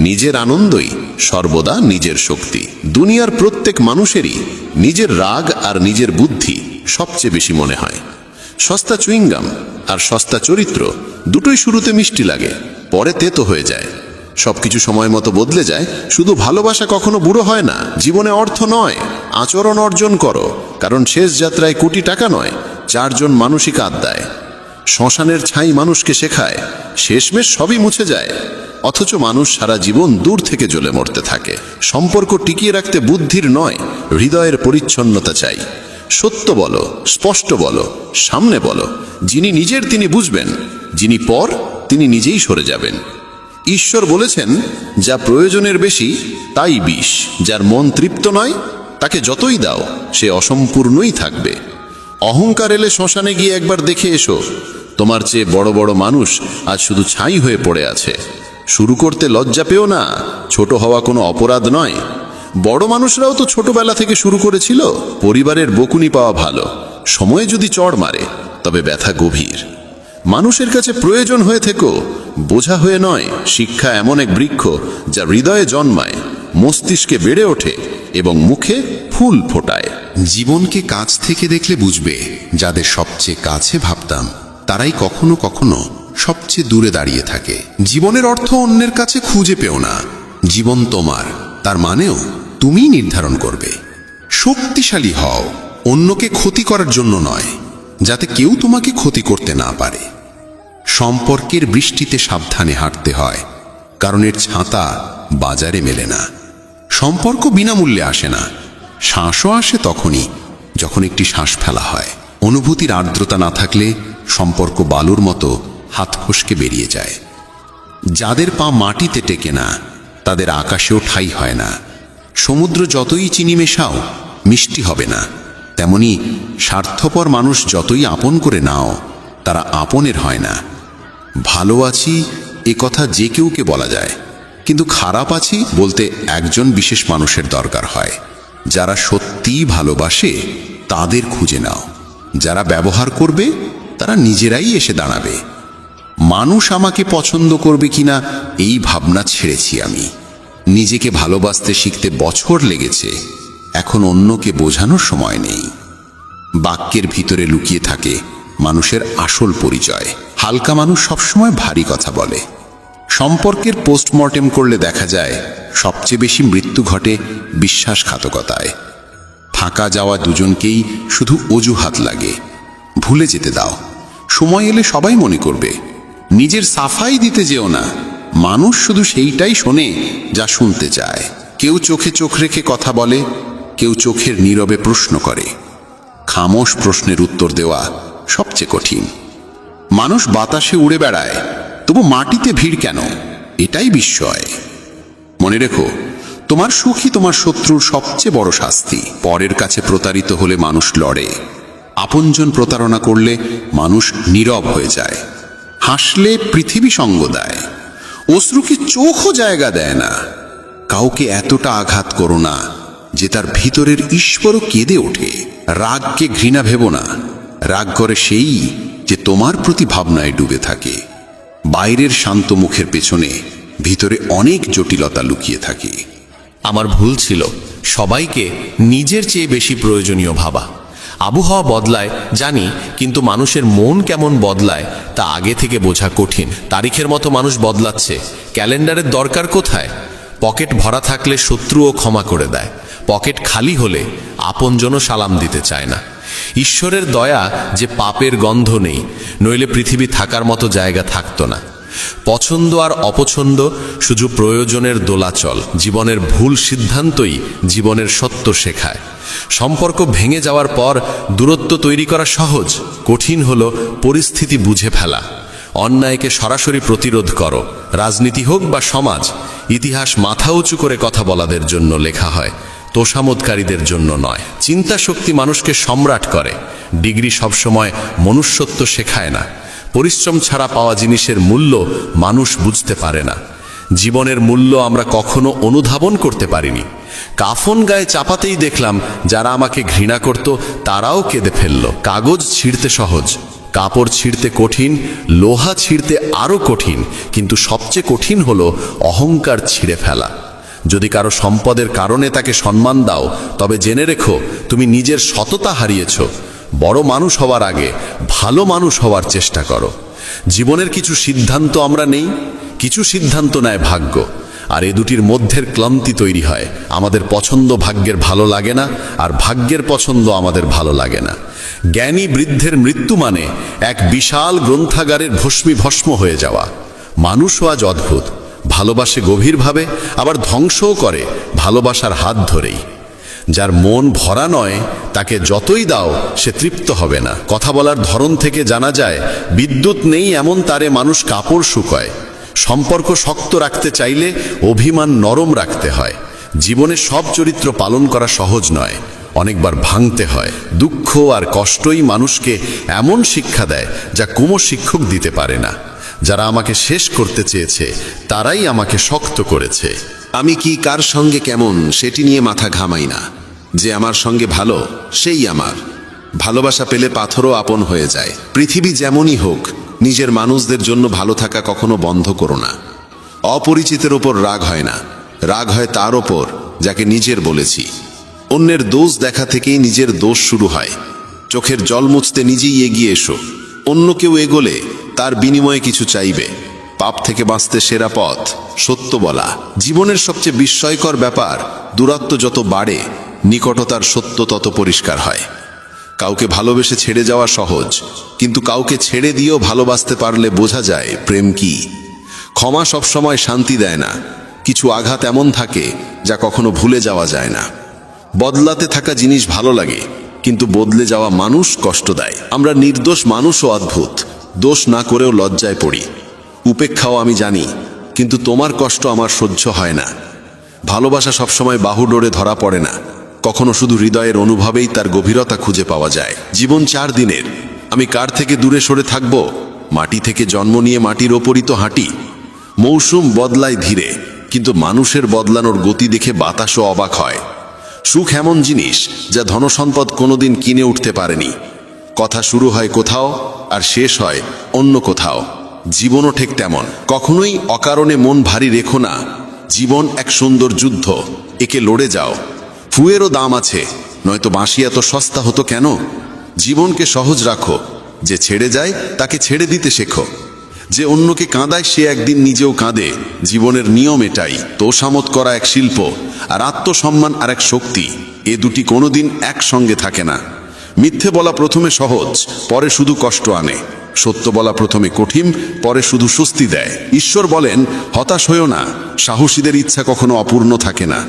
নিজের আনন্দই সর্বদা নিজের শক্তি। দুনিয়ার প্রত্যেক মানুষেরই নিজের রাগ আর নিজের বুদ্ধি সবচেয়ে বেশি মনে হয়। সস্তা চুইংগাম আর সস্তা চরিত্র দুটোই শুরুতে মিষ্টি লাগে, পরে তেতো হয়ে যায়। সবকিছু সময় মতো বদলে যায়, শুধু ভালোবাসা কখনো বুড়ো হয় না। জীবনে অর্থ নয়, আচরণ অর্জন করো, কারণ শেষ যাত্রায় কোটি টাকা নয়, 4 জন মানুষই কাঁদ দেয়। শ্মশানের ছাই মানুষকে শেখায় শেষমেশ সবই মুছে যায়, অথচ মানুষ সারা জীবন দূর থেকে জ্বলে মরতে থাকে। সম্পর্ক টিকিয়ে রাখতে বুদ্ধির নয়, হৃদয়ের পরিচ্ছন্নতা চাই। সত্য বলো, স্পষ্ট বলো, সামনে বলো। যিনি নিজের তিনি বুঝবেন, যিনি পর তিনি নিজেই সরে যাবেন। ঈশ্বর বলেছেন, যা প্রয়োজনের বেশি তাই বিষ। যার মন তৃপ্ত নয় তাকে যতই দাও সে অসম্পূর্ণই থাকবে। অহংকার এলে শ্মশানে গিয়ে একবার দেখে এসো, তোমার চেয়ে বড় বড় মানুষ আজ শুধু ছাই হয়ে পড়ে আছে। শুরু করতে লজ্জা পেও না, ছোট হওয়া কোনো অপরাধ নয়। বড় মানুষরাও তো ছোটবেলা থেকে শুরু করেছিল। পরিবারের বকুনি পাওয়া ভালো, সময়ে যদি চড় মারে তবে ব্যথা গভীর। মানুষের কাছে প্রয়োজন হয়ে থেকো, বোঝা হয়ে নয়। শিক্ষা এমন এক বৃক্ষ যা হৃদয়ে জন্মায়, মস্তিষ্কে বেড়ে ওঠে এবং মুখে ফুল ফোটায়। জীবনকে কাছ থেকে দেখলে বুঝবে, যাদের সবচেয়ে কাছে ভাবতাম তারাই কখনো কখনো সবচেয়ে দূরে দাঁড়িয়ে থাকে। জীবনের অর্থ অন্যের কাছে খুঁজে পেও না, জীবন তোমার, তার মানেও তুমিই নির্ধারণ করবে। শক্তিশালী হও, অন্যকে ক্ষতি করার জন্য নয়, যাতে কেউ তোমাকে ক্ষতি করতে না পারে। সম্পর্কের বৃষ্টিতে সাবধানে হাঁটতে হয়, কারণ এর ছাতা বাজারে মেলে না। সম্পর্ক বিনামূল্যে আসে না, শ্বাসও আসে তখনই যখন একটি শ্বাস ফেলা হয়। অনুভূতির আর্দ্রতা না থাকলে সম্পর্ক বালুর মতো হাত ফসকে বেরিয়ে যায়। যাদের পা মাটিতে টেকে না তাদের আকাশেও ঠাঁই হয় না। সমুদ্র যতই চিনি মেশাও মিষ্টি হবে না, তেমনি স্বার্থপর মানুষ যতই আপন করে নাও তারা আপনের হয় না। ভালো আছি এ কথা যে কেউকে বলা যায়, কিন্তু খারাপ আছি বলতে একজন বিশেষ মানুষের দরকার হয়। যারা সত্যিই ভালোবাসে তাদের খুঁজে নাও, যারা ব্যবহার করবে তারা নিজেরাই এসে দাঁড়াবে। মানুষ আমাকে পছন্দ করবে কিনা এই ভাবনা ছেড়েছি আমি। নিজেকে ভালোবাসতে শিখতে বছর লেগেছে, এখন অন্যকে বোঝানোর সময় নেই। বাক্যের ভিতরে লুকিয়ে থাকে মানুষের আসল পরিচয়। হালকা মানুষ সবসময় ভারী কথা বলে। সম্পর্কের পোস্টমর্টেম করলে দেখা যায় সবচেয়ে বেশি মৃত্যু ঘটে বিশ্বাসঘাতকতায়। থাকা যাওয়া দুজনকেই শুধু অজুহাত লাগে। ভুলে যেতে দাও, সময় এলে সবাই মনে করবে। নিজের সাফাই দিতে যেও না, মানুষ শুধু সেইটাই শোনে যা শুনতে চায়। কেউ চোখে চোখ রেখে কথা বলে, কেউ চোখের নীরবে প্রশ্ন করে। খামোশ প্রশ্নের উত্তর দেওয়া সবচেয়ে কঠিন। মানুষ বাতাসে উড়ে বেড়ায়, তবু মাটিতে ভিড় কেন? এটাই বিস্ময়। মনে রেখো, তোমার সুখই তোমার শত্রুর সবচেয়ে বড় শাস্তি। পরের কাছে প্রতারিত হলে মানুষ লড়ে, আপনজন প্রতারণা করলে মানুষ নীরব হয়ে যায়। হাসলে পৃথিবী সঙ্গ দেয়, অশ্রু কি চোখও জায়গা দেয় না। কাউকে এতটা আঘাত করো না যে তার ভিতরের ঈশ্বরও কেঁদে ওঠে। রাগকে ঘৃণা ভেবো না, রাগ করে সেই যে তোমার প্রতি ভাবনায় ডুবে থাকে। বাইরের শান্ত মুখের পেছনে ভিতরে অনেক জটিলতা লুকিয়ে থাকে। আমার ভুল ছিল সবাইকে নিজের চেয়ে বেশি প্রয়োজনীয় ভাবা। আবহাওয়া বদলায় জানি, কিন্তু মানুষের মন কেমন বদলায় তা আগে থেকে বোঝা কঠিন। তারিখের মতো মানুষ বদলাচ্ছে, ক্যালেন্ডারের দরকার কোথায়? পকেট ভরা থাকলে শত্রুও ক্ষমা করে দেয়, পকেট খালি হলে আপনজনও সালাম দিতে চায় না। ঈশ্বরের দয়া যে পাপের গন্ধ নেই, নইলে পৃথিবী থাকার মতো জায়গা থাকতো না। পছন্দ আর অপছন্দ শুধু প্রয়োজনের দোলাচল। জীবনের ভুল সিদ্ধান্তই জীবনের সত্য শেখায়। সম্পর্ক ভেঙে যাওয়ার পর দূরত্ব তৈরি করা সহজ, কঠিন হলো পরিস্থিতি বুঝে ফেলা। অন্যায়কে সরাসরি প্রতিরোধ করো। রাজনীতি হোক বা সমাজ, ইতিহাস মাথা উঁচু করে কথা বলাদের জন্য লেখা হয়, তোষামোদকারীদের জন্য নয়। চিন্তা শক্তি মানুষকে সম্রাট করে, ডিগ্রি সবসময় মনুষ্যত্ব শেখায় না। পরিশ্রম ছাড়া পাওয়া জিনিসের মূল্য মানুষ বুঝতে পারে না। জীবনের মূল্য আমরা কখনো অনুধাবন করতে পারিনি। কাফন গায়ে চাপাতেই দেখলাম যারা আমাকে ঘৃণা করত তারাও কেঁদে ফেলল। কাগজ ছিঁড়তে সহজ, কাপড় ছিঁড়তে কঠিন, লোহা ছিঁড়তে আরও কঠিন, কিন্তু সবচেয়ে কঠিন হলো অহংকার ছিঁড়ে ফেলা। যদি কারো সম্পদের কারণে তাকে সম্মান দাও, তবে জেনে রেখো তুমি নিজের সততা হারিয়েছ। বড় মানুষ হওয়ার আগে ভালো মানুষ হওয়ার চেষ্টা করো। জীবনের কিছু সিদ্ধান্ত আমরা নেই, কিছু সিদ্ধান্ত নেয় ভাগ্য, আর এ দুটির মধ্যের ক্লান্তি তৈরি হয়। আমাদের পছন্দ ভাগ্যের ভালো লাগে না, আর ভাগ্যের পছন্দ আমাদের ভালো লাগে না। জ্ঞানী বৃদ্ধের মৃত্যু মানে এক বিশাল গ্রন্থাগারের ভস্মীভস্ম হয়ে যাওয়া। মানুষও আজ অদ্ভুত, ভালোবাসে গভীরভাবে, আবার ধ্বংসও করে ভালোবাসার হাত ধরেই। যার মন ভরা নয় তাকে যতই দাও সে তৃপ্ত হবে না। কথা বলার ধরন থেকে জানা যায় বিদ্যুৎ নেই এমন তারে মানুষ কাপড় শুকায়। সম্পর্ক শক্ত রাখতে চাইলে অভিমান নরম রাখতে হয়। জীবনে সব চরিত্র পালন করা সহজ নয়, অনেকবার ভাঙতে হয়। দুঃখ আর কষ্টই মানুষকে এমন শিক্ষা দেয় যা কোনো শিক্ষক দিতে পারে না। যারা আমাকে শেষ করতে চেয়েছে তারাই আমাকে শক্ত করেছে। আমি কি কার সঙ্গে কেমন সেটি নিয়ে মাথা ঘামাই না। যে আমার সঙ্গে ভালো সেই আমার। ভালোবাসা পেলে পাথরও আপন হয়ে যায়। পৃথিবী যেমনই হোক, নিজের মানুষদের জন্য ভালো থাকা কখনো বন্ধ করো না। অপরিচিতের ওপর রাগ হয় না, রাগ হয় তার ওপর যাকে নিজের বলেছি। অন্যের দোষ দেখা থেকেই নিজের দোষ শুরু হয়। চোখের জল মুছতে নিজেই এগিয়ে এসো। অন্য কেউ এগোলে তার বিনিময়ে কিছু চাইবে। পাপ থেকে বাঁচতে সেরা পথ সত্য বলা। জীবনের সবচেয়ে বিস্ময়কর ব্যাপার, দূরত্ব যত বাড়ে নিকটতার সত্য তত পরিষ্কার হয়। কাউকে ভালোবেসে ছেড়ে যাওয়া সহজ, কিন্তু কাউকে ছেড়ে দিয়েও ভালোবাসতে পারলে বোঝা যায় প্রেম কি। ক্ষমা সবসময় শান্তি দেয় না, কিছু আঘাত এমন থাকে যা কখনো ভুলে যাওয়া যায় না। বদলাতে থাকা জিনিস ভালো লাগে, কিন্তু বদলে যাওয়া মানুষ কষ্ট দেয়। আমরা নির্দোষ মানুষও অদ্ভুত, দোষ না করেও লজ্জায় পড়ি। উপেক্ষাও আমি জানি, কিন্তু তোমার কষ্ট আমার সহ্য হয় না। ভালোবাসা সবসময় বাহুডোরে ধরা পড়ে না, কখনো শুধু হৃদয়ের অনুভবেই তার গভীরতা খুঁজে পাওয়া যায়। জীবন 4 দিনের, আমি কার থেকে দূরে সরে থাকব? মাটি থেকে জন্ম নিয়ে মাটির ওপরই তো হাঁটি। মৌসুম বদলায় ধীরে, কিন্তু মানুষের বদলানোর গতি দেখে বাতাসও অবাক হয়। সুখ এমন জিনিস যা ধনসম্পদ কোনোদিন কিনে উঠতে পারেনি। কথা শুরু হয় কোথাও আর শেষ হয় অন্য কোথাও। জীবনও ঠিক তেমন, কখনোই অকারণে মন ভারী রেখো না। জীবন এক সুন্দর যুদ্ধ, একে লড়ে যাও। ফুয়েরও দাম আছে, নয়তো বাঁশি এত সস্তা হতো কেন? জীবনকে সহজ রাখো, যে ছেড়ে যায় তাকে ছেড়ে দিতে শেখো। যে অন্যকে কাঁদায় সে একদিন নিজেও কাঁদে। জীবনের নিয়ম এটাই, তোষামত করা এক শিল্প, আর আত্মসম্মান আর এক শক্তি। এ দুটি কোনোদিন একসঙ্গে থাকে না। মিথ্যে বলা প্রথমে সহজ, পরে শুধু কষ্ট আনে। সত্য বলা প্রথমে কঠিন, পরে শুধু স্বস্তি দেয়। ঈশ্বর বলেন, হতাশ হইও না, সাহসীদের ইচ্ছা কখনো অপূর্ণ থাকে না।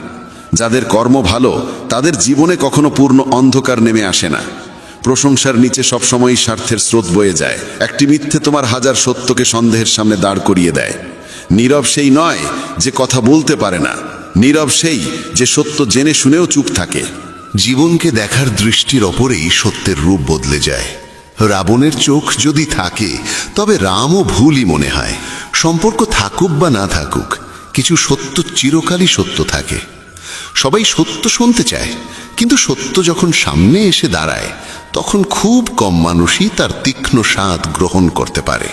যাদের কর্ম ভালো তাদের জীবনে কখনো পূর্ণ অন্ধকার নেমে আসে না। প্রশংসার নিচে সবসময়ই স্বার্থের স্রোত বয়ে যায়। একটি মিথ্যে তোমার হাজার সত্যকে সন্দেহের সামনে দাঁড় করিয়ে দেয়। নীরব সেই নয় যে কথা বলতে পারে না, নীরব সেই যে সত্য জেনে শুনেও চুপ থাকে। জীবনকে দেখার দৃষ্টির ওপরেই সত্যের রূপ বদলে যায়। রাবণের চোখ যদি থাকে তবে রামও ভুলই মনে হয়। সম্পর্ক থাকুক বা না থাকুক, কিছু সত্য চিরকালই সত্য থাকে। সবাই সত্য শুনতে চায়, কিন্তু সত্য যখন সামনে এসে দাঁড়ায় তখন খুব কম মানুষই তার তীক্ষ্ণ স্বাদ গ্রহণ করতে পারে।